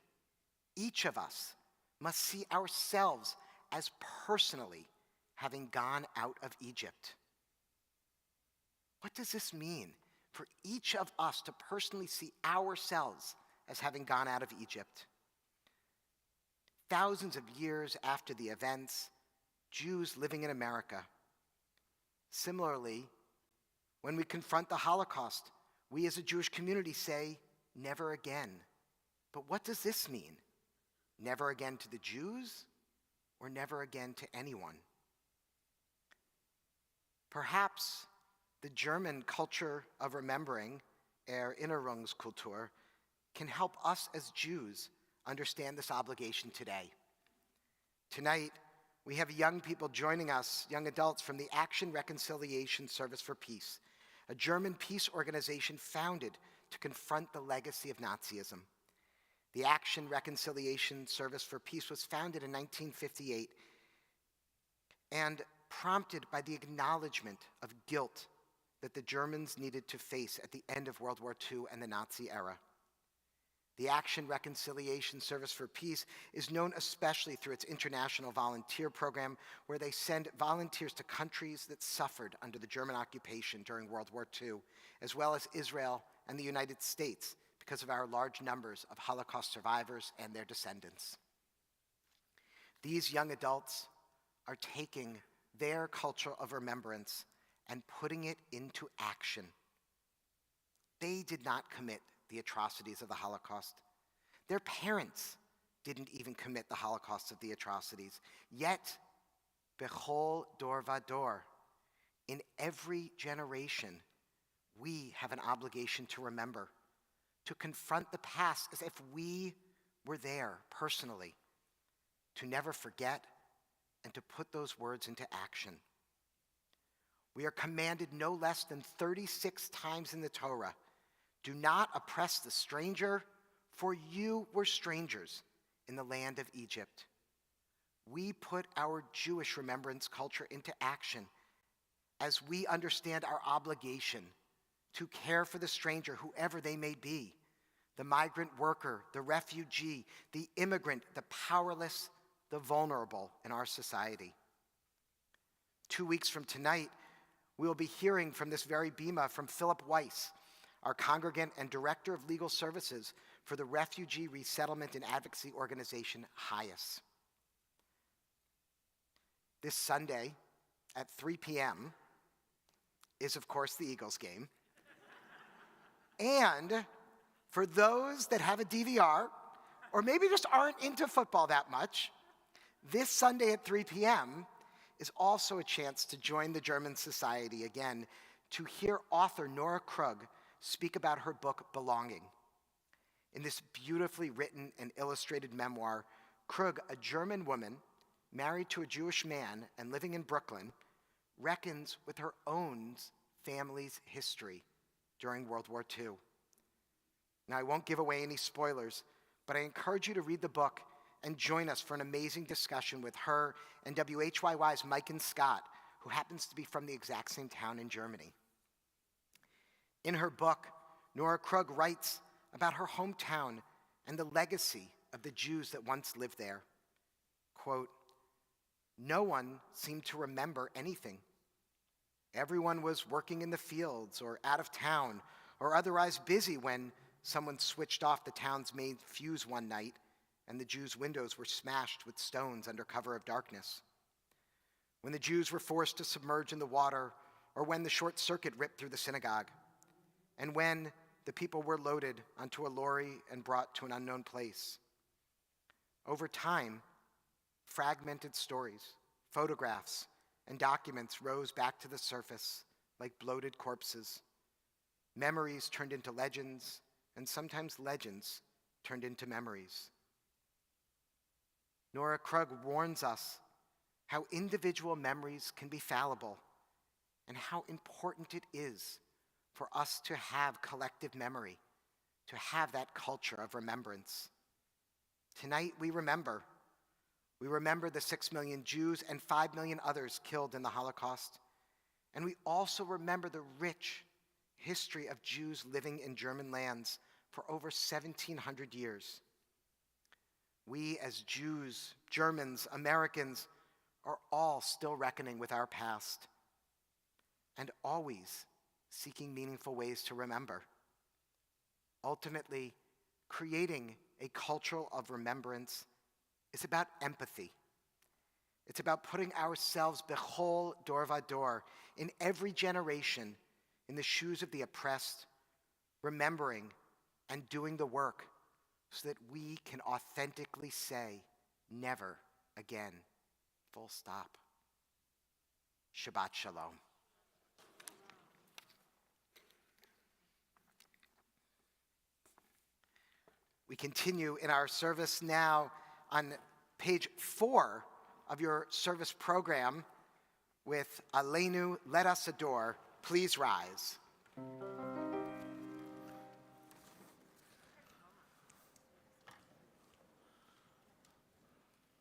each of us must see ourselves as personally having gone out of Egypt. What does this mean for each of us to personally see ourselves as having gone out of Egypt? Thousands of years after the events, Jews living in America. Similarly, when we confront the Holocaust, we as a Jewish community say, "Never again." But what does this mean? Never again to the Jews, or never again to anyone? Perhaps the German culture of remembering, Erinnerungskultur, can help us as Jews understand this obligation today. Tonight, we have young people joining us, young adults, from the Action Reconciliation Service for Peace, a German peace organization founded to confront the legacy of Nazism. The Action Reconciliation Service for Peace was founded in 1958 and prompted by the acknowledgement of guilt that the Germans needed to face at the end of World War II and the Nazi era. The Action Reconciliation Service for Peace is known especially through its international volunteer program, where they send volunteers to countries that suffered under the German occupation during World War II, as well as Israel and the United States, because of our large numbers of Holocaust survivors and their descendants. These young adults are taking their culture of remembrance and putting it into action. They did not commit the atrocities of the Holocaust. Their parents didn't even commit the Holocaust of the atrocities. Yet, Bechol dor vador, In every generation, we have an obligation to remember, to confront the past as if we were there personally, to never forget, and to put those words into action. We are commanded no less than 36 times in the Torah, do not oppress the stranger, for you were strangers in the land of Egypt. We put our Jewish remembrance culture into action as we understand our obligation to care for the stranger, whoever they may be, the migrant worker, the refugee, the immigrant, the powerless, the vulnerable in our society. 2 weeks from tonight, we will be hearing from this very bima from Philip Weiss, our congregant and director of legal services for the refugee resettlement and advocacy organization, HIAS. This Sunday at 3 p.m. is, of course, the Eagles game. And for those that have a DVR, or maybe just aren't into football that much, this Sunday at 3 p.m. is also a chance to join the German Society again to hear author Nora Krug speak about her book, Belonging. In this beautifully written and illustrated memoir, Krug, a German woman married to a Jewish man and living in Brooklyn, reckons with her own family's history during World War II. Now, I won't give away any spoilers, but I encourage you to read the book and join us for an amazing discussion with her and WHYY's Mike and Scott, who happens to be from the exact same town in Germany. In her book, Nora Krug writes about her hometown and the legacy of the Jews that once lived there. Quote, "No one seemed to remember anything. Everyone was working in the fields or out of town or otherwise busy when someone switched off the town's main fuse one night and the Jews' windows were smashed with stones under cover of darkness. When the Jews were forced to submerge in the water, or when the short circuit ripped through the synagogue, and when the people were loaded onto a lorry and brought to an unknown place. Over time, fragmented stories, photographs, and documents rose back to the surface like bloated corpses. Memories turned into legends, and sometimes legends turned into memories." Nora Krug warns us how individual memories can be fallible and how important it is for us to have collective memory, to have that culture of remembrance. Tonight we remember. We remember the 6 million Jews and 5 million others killed in the Holocaust. And we also remember the rich history of Jews living in German lands for over 1,700 years. We as Jews, Germans, Americans are all still reckoning with our past and always seeking meaningful ways to remember. Ultimately, creating a culture of remembrance is about empathy. It's about putting ourselves bechol dor vador, in every generation, in the shoes of the oppressed, remembering and doing the work so that we can authentically say, never again, full stop. Shabbat Shalom. We continue in our service now on page 4 of your service program with Aleinu, Let Us Adore. Please rise.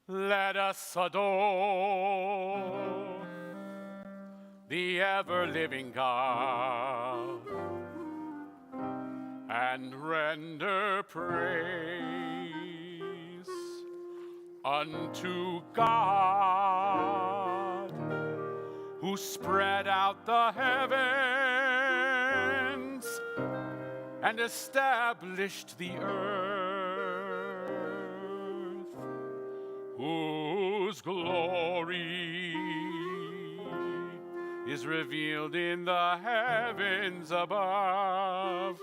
Let us adore the ever-living God and render praise unto God, who spread out the heavens and established the earth, whose glory is revealed in the heavens above,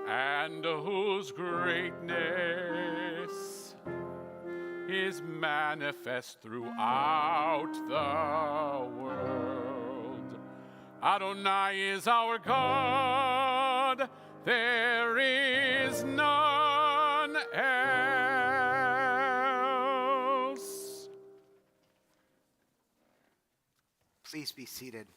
and whose greatness is manifest throughout the world. Adonai is our God, there is none else. Please be seated.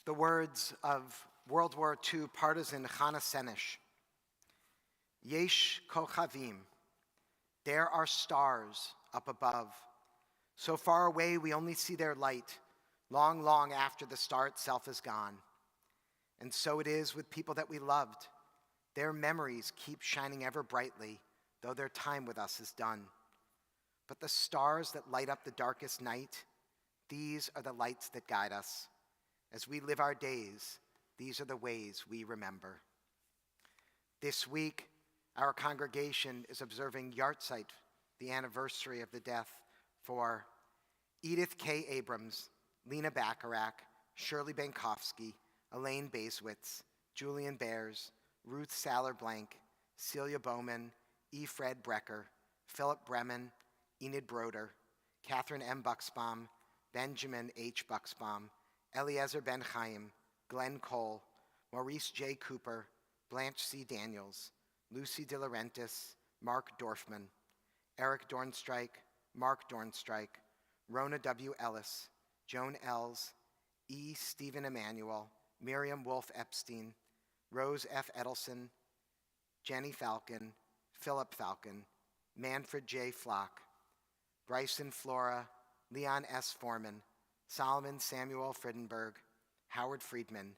The words of World War II partisan Chana Senesh. Yesh kochavim. There are stars up above. So far away we only see their light, long, long after the star itself is gone. And so it is with people that we loved. Their memories keep shining ever brightly, though their time with us is done. But the stars that light up the darkest night, these are the lights that guide us. As we live our days, these are the ways we remember. This week, our congregation is observing Yartzeit, the anniversary of the death for Edith K. Abrams, Lena Bacharach, Shirley Bankowski, Elaine Basewitz, Julian Bears, Ruth Saller-Blank, Celia Bowman, E. Fred Brecker, Philip Bremen, Enid Broder, Catherine M. Buxbaum, Benjamin H. Buxbaum, Eliezer Ben Chaim, Glenn Cole, Maurice J. Cooper, Blanche C. Daniels, Lucy De Laurentiis, Mark Dorfman, Eric Dornstreich, Mark Dornstreich, Rona W. Ellis, Joan Els, E. Stephen Emanuel, Miriam Wolf Epstein, Rose F. Edelson, Jenny Falcon, Philip Falcon, Manfred J. Flock, Bryson Flora, Leon S. Foreman, Solomon Samuel Friedenberg, Howard Friedman,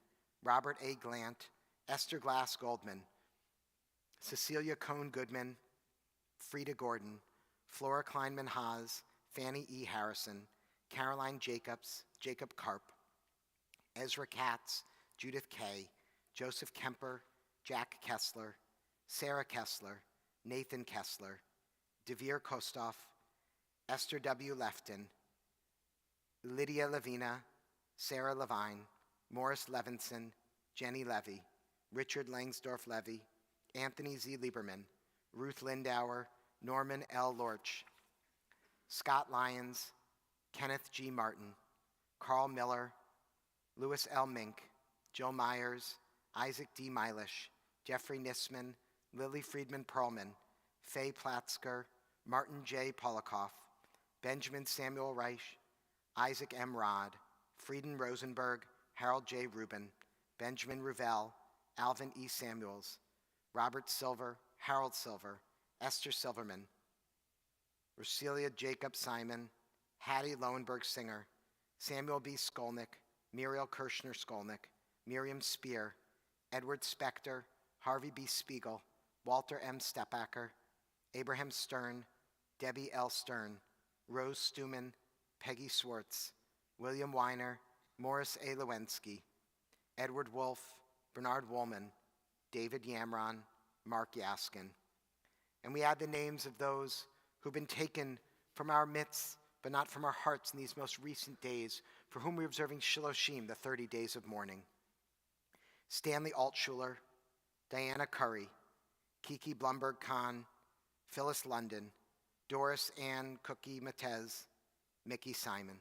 Robert A. Glant, Esther Glass Goldman, Cecilia Cohn Goodman, Frida Gordon, Flora Kleinman Haas, Fannie E. Harrison, Caroline Jacobs, Jacob Karp, Ezra Katz, Judith Kay, Joseph Kemper, Jack Kessler, Sarah Kessler, Nathan Kessler, Devere Kostoff, Esther W. Lefton, Lydia Levina, Sarah Levine, Morris Levinson, Jenny Levy, Richard Langsdorf Levy, Anthony Z. Lieberman, Ruth Lindauer, Norman L. Lorch, Scott Lyons, Kenneth G. Martin, Carl Miller, Louis L. Mink, Jill Myers, Isaac D. Meilish, Jeffrey Nisman, Lily Friedman Perlman, Faye Platzker, Martin J. Polikoff, Benjamin Samuel Reich, Isaac M. Rod, Frieden Rosenberg, Harold J. Rubin, Benjamin Revell, Alvin E. Samuels, Robert Silver, Harold Silver, Esther Silverman, Roselia Jacob Simon, Hattie Lowenberg Singer, Samuel B. Skolnick, Muriel Kirshner Skolnick, Miriam Spear, Edward Spector, Harvey B. Spiegel, Walter M. Stepacker, Abraham Stern, Debbie L. Stern, Rose Stuman, Peggy Swartz, William Weiner, Morris A. Lewinsky, Edward Wolf, Bernard Woolman, David Yamron, Mark Yaskin. And we add the names of those who've been taken from our midst, but not from our hearts in these most recent days, for whom we're observing Shiloshim, the 30 days of mourning. Stanley Altshuler, Diana Curry, Kiki Blumberg Kahn, Phyllis London, Doris Ann Cookie Matez, Mickey Simon.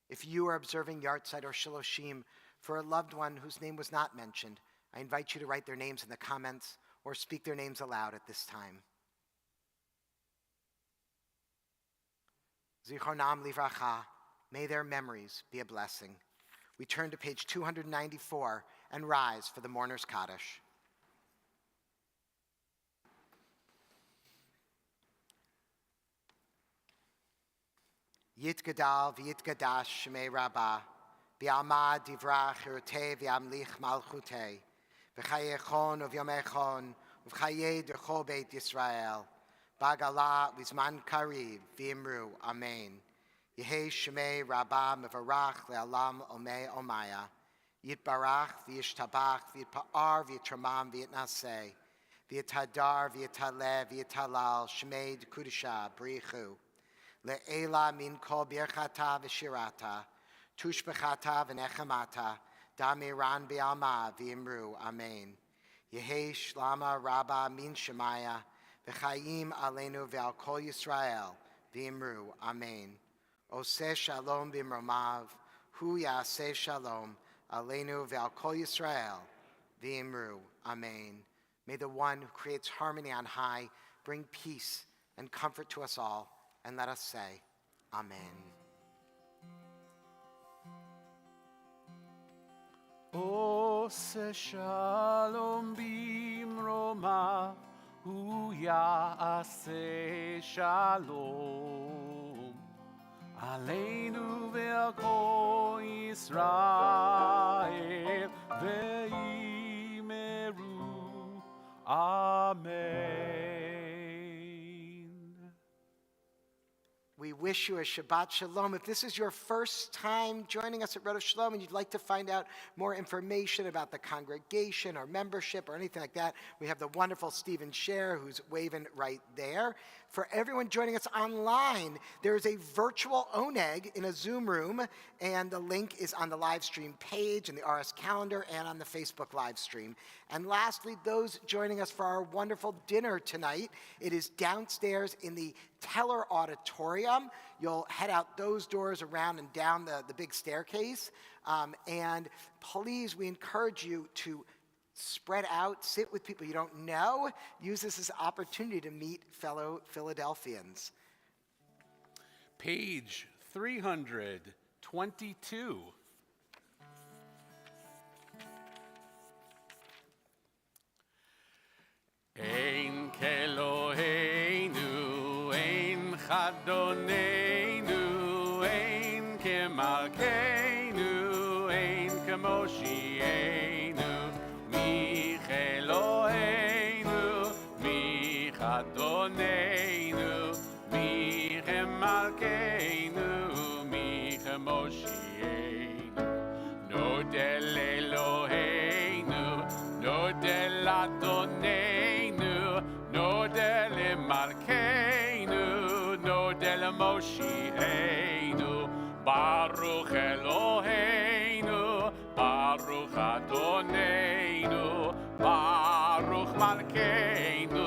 If you are observing Yartzeit or Shiloshim for a loved one whose name was not mentioned, I invite you to write their names in the comments or speak their names aloud at this time. Zichronam livracha, may their memories be a blessing. We turn to page 294 and rise for the mourner's Kaddish. Yitgadal v'yitgadash shmei rabbah, v'yamad divrach hirutei v'yamlich malchutei, v'chayechon uvyomechon, v'chayei d'chol beit Yisrael, b'agala v'zman karib v'imru, amen. Yehei shmei rabbah mevarach le'alam omei omaya, yitbarach v'yishtabach v'yitpa'ar v'yitramam v'yitnaseh, v'yitadar v'yitaleh v'yitalal shmei d'kudisha b'richu, Le'ela min kol birchata v'shirata, tushbechata v'nechemata, damiran bi'alma v'imru, amen. Yehi Shlama Rabba Min Shemaya, V'chaim Aleinu Ve'al Kol Yisrael, V'imru, Amen. Oseh Shalom B'imromav, Hu Ya'aseh Shalom, Aleinu Ve'al Kol Yisrael, V'imru, Amen. May the one who creates harmony on high bring peace and comfort to us all, and let us say, Amen. Oseh shalom bimromav, hu ya'aseh shalom, aleinu ve'al kol Yisrael, ve'imeru, Amen. We wish you a Shabbat Shalom. If this is your first time joining us at Road of Shalom and you'd like to find out more information about the congregation or membership or anything like that, we have the wonderful Stephen Scher who's waving right there. For everyone joining us online, there is a virtual Oneg in a Zoom room, and the link is on the live stream page in the RS calendar and on the Facebook live stream. And lastly, those joining us for our wonderful dinner tonight, it is downstairs in the Teller Auditorium. You'll head out those doors around and down the big staircase. And please, we encourage you to spread out, sit with people you don't know. Use this as an opportunity to meet fellow Philadelphians. Page 322. Ein keloheinu, ein chadonenu, ein kemalkeinu, ein kemoshienu, mi cheloheinu, mi chadonenu, mi kemalkeinu, mi kemoshienu. Nodel Eloheinu, nodel Adonenu, nodel Malkeinu, nodel Moshienu, Baruch Eloheinu, Baruch Adonenu, Baruch Malkeinu,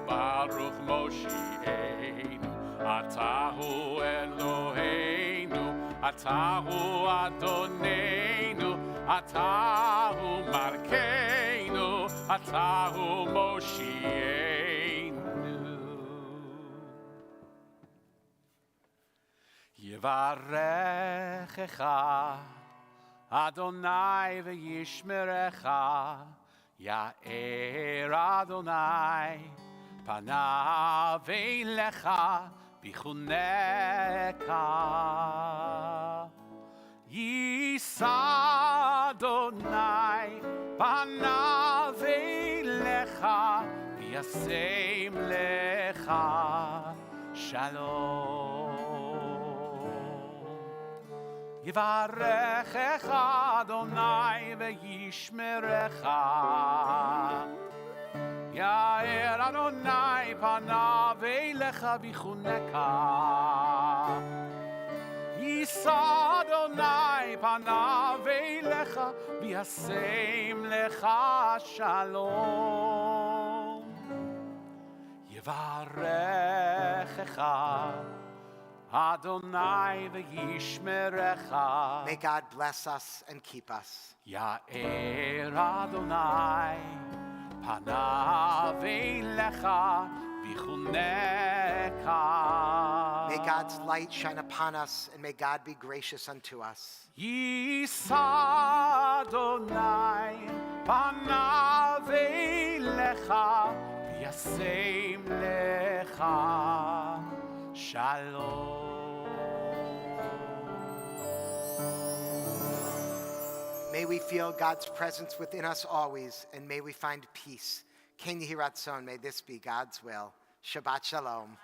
Baruch Moshienu, Atahu Eloheinu, Atahu Adonenu, Atahu Malkeinu, Atahu Moshienu. Yevarechecha Adonai v'yishmerecha, Ya'er Adonai panav eilecha v'chuneka. Yisa Adonai panav eilecha v'yasem lecha shalom. Yivarechecha Adonai v'yishmerecha, Ya'er Adonai panav eilecha v'chuneka. Yisa Adonai panav eilecha v'yasem lecha shalom. Yivarechecha Adonai v'yishmerecha. May God bless us and keep us. Ya'er Adonai panav eilecha v'chuneka. May God's light shine upon us, and may God be gracious unto us. Yisa Adonai panav eilecha v'yasem lecha shalom. May we feel God's presence within us always, and may we find peace. Ken Yehi Ratzon, may this be God's will. Shabbat Shalom.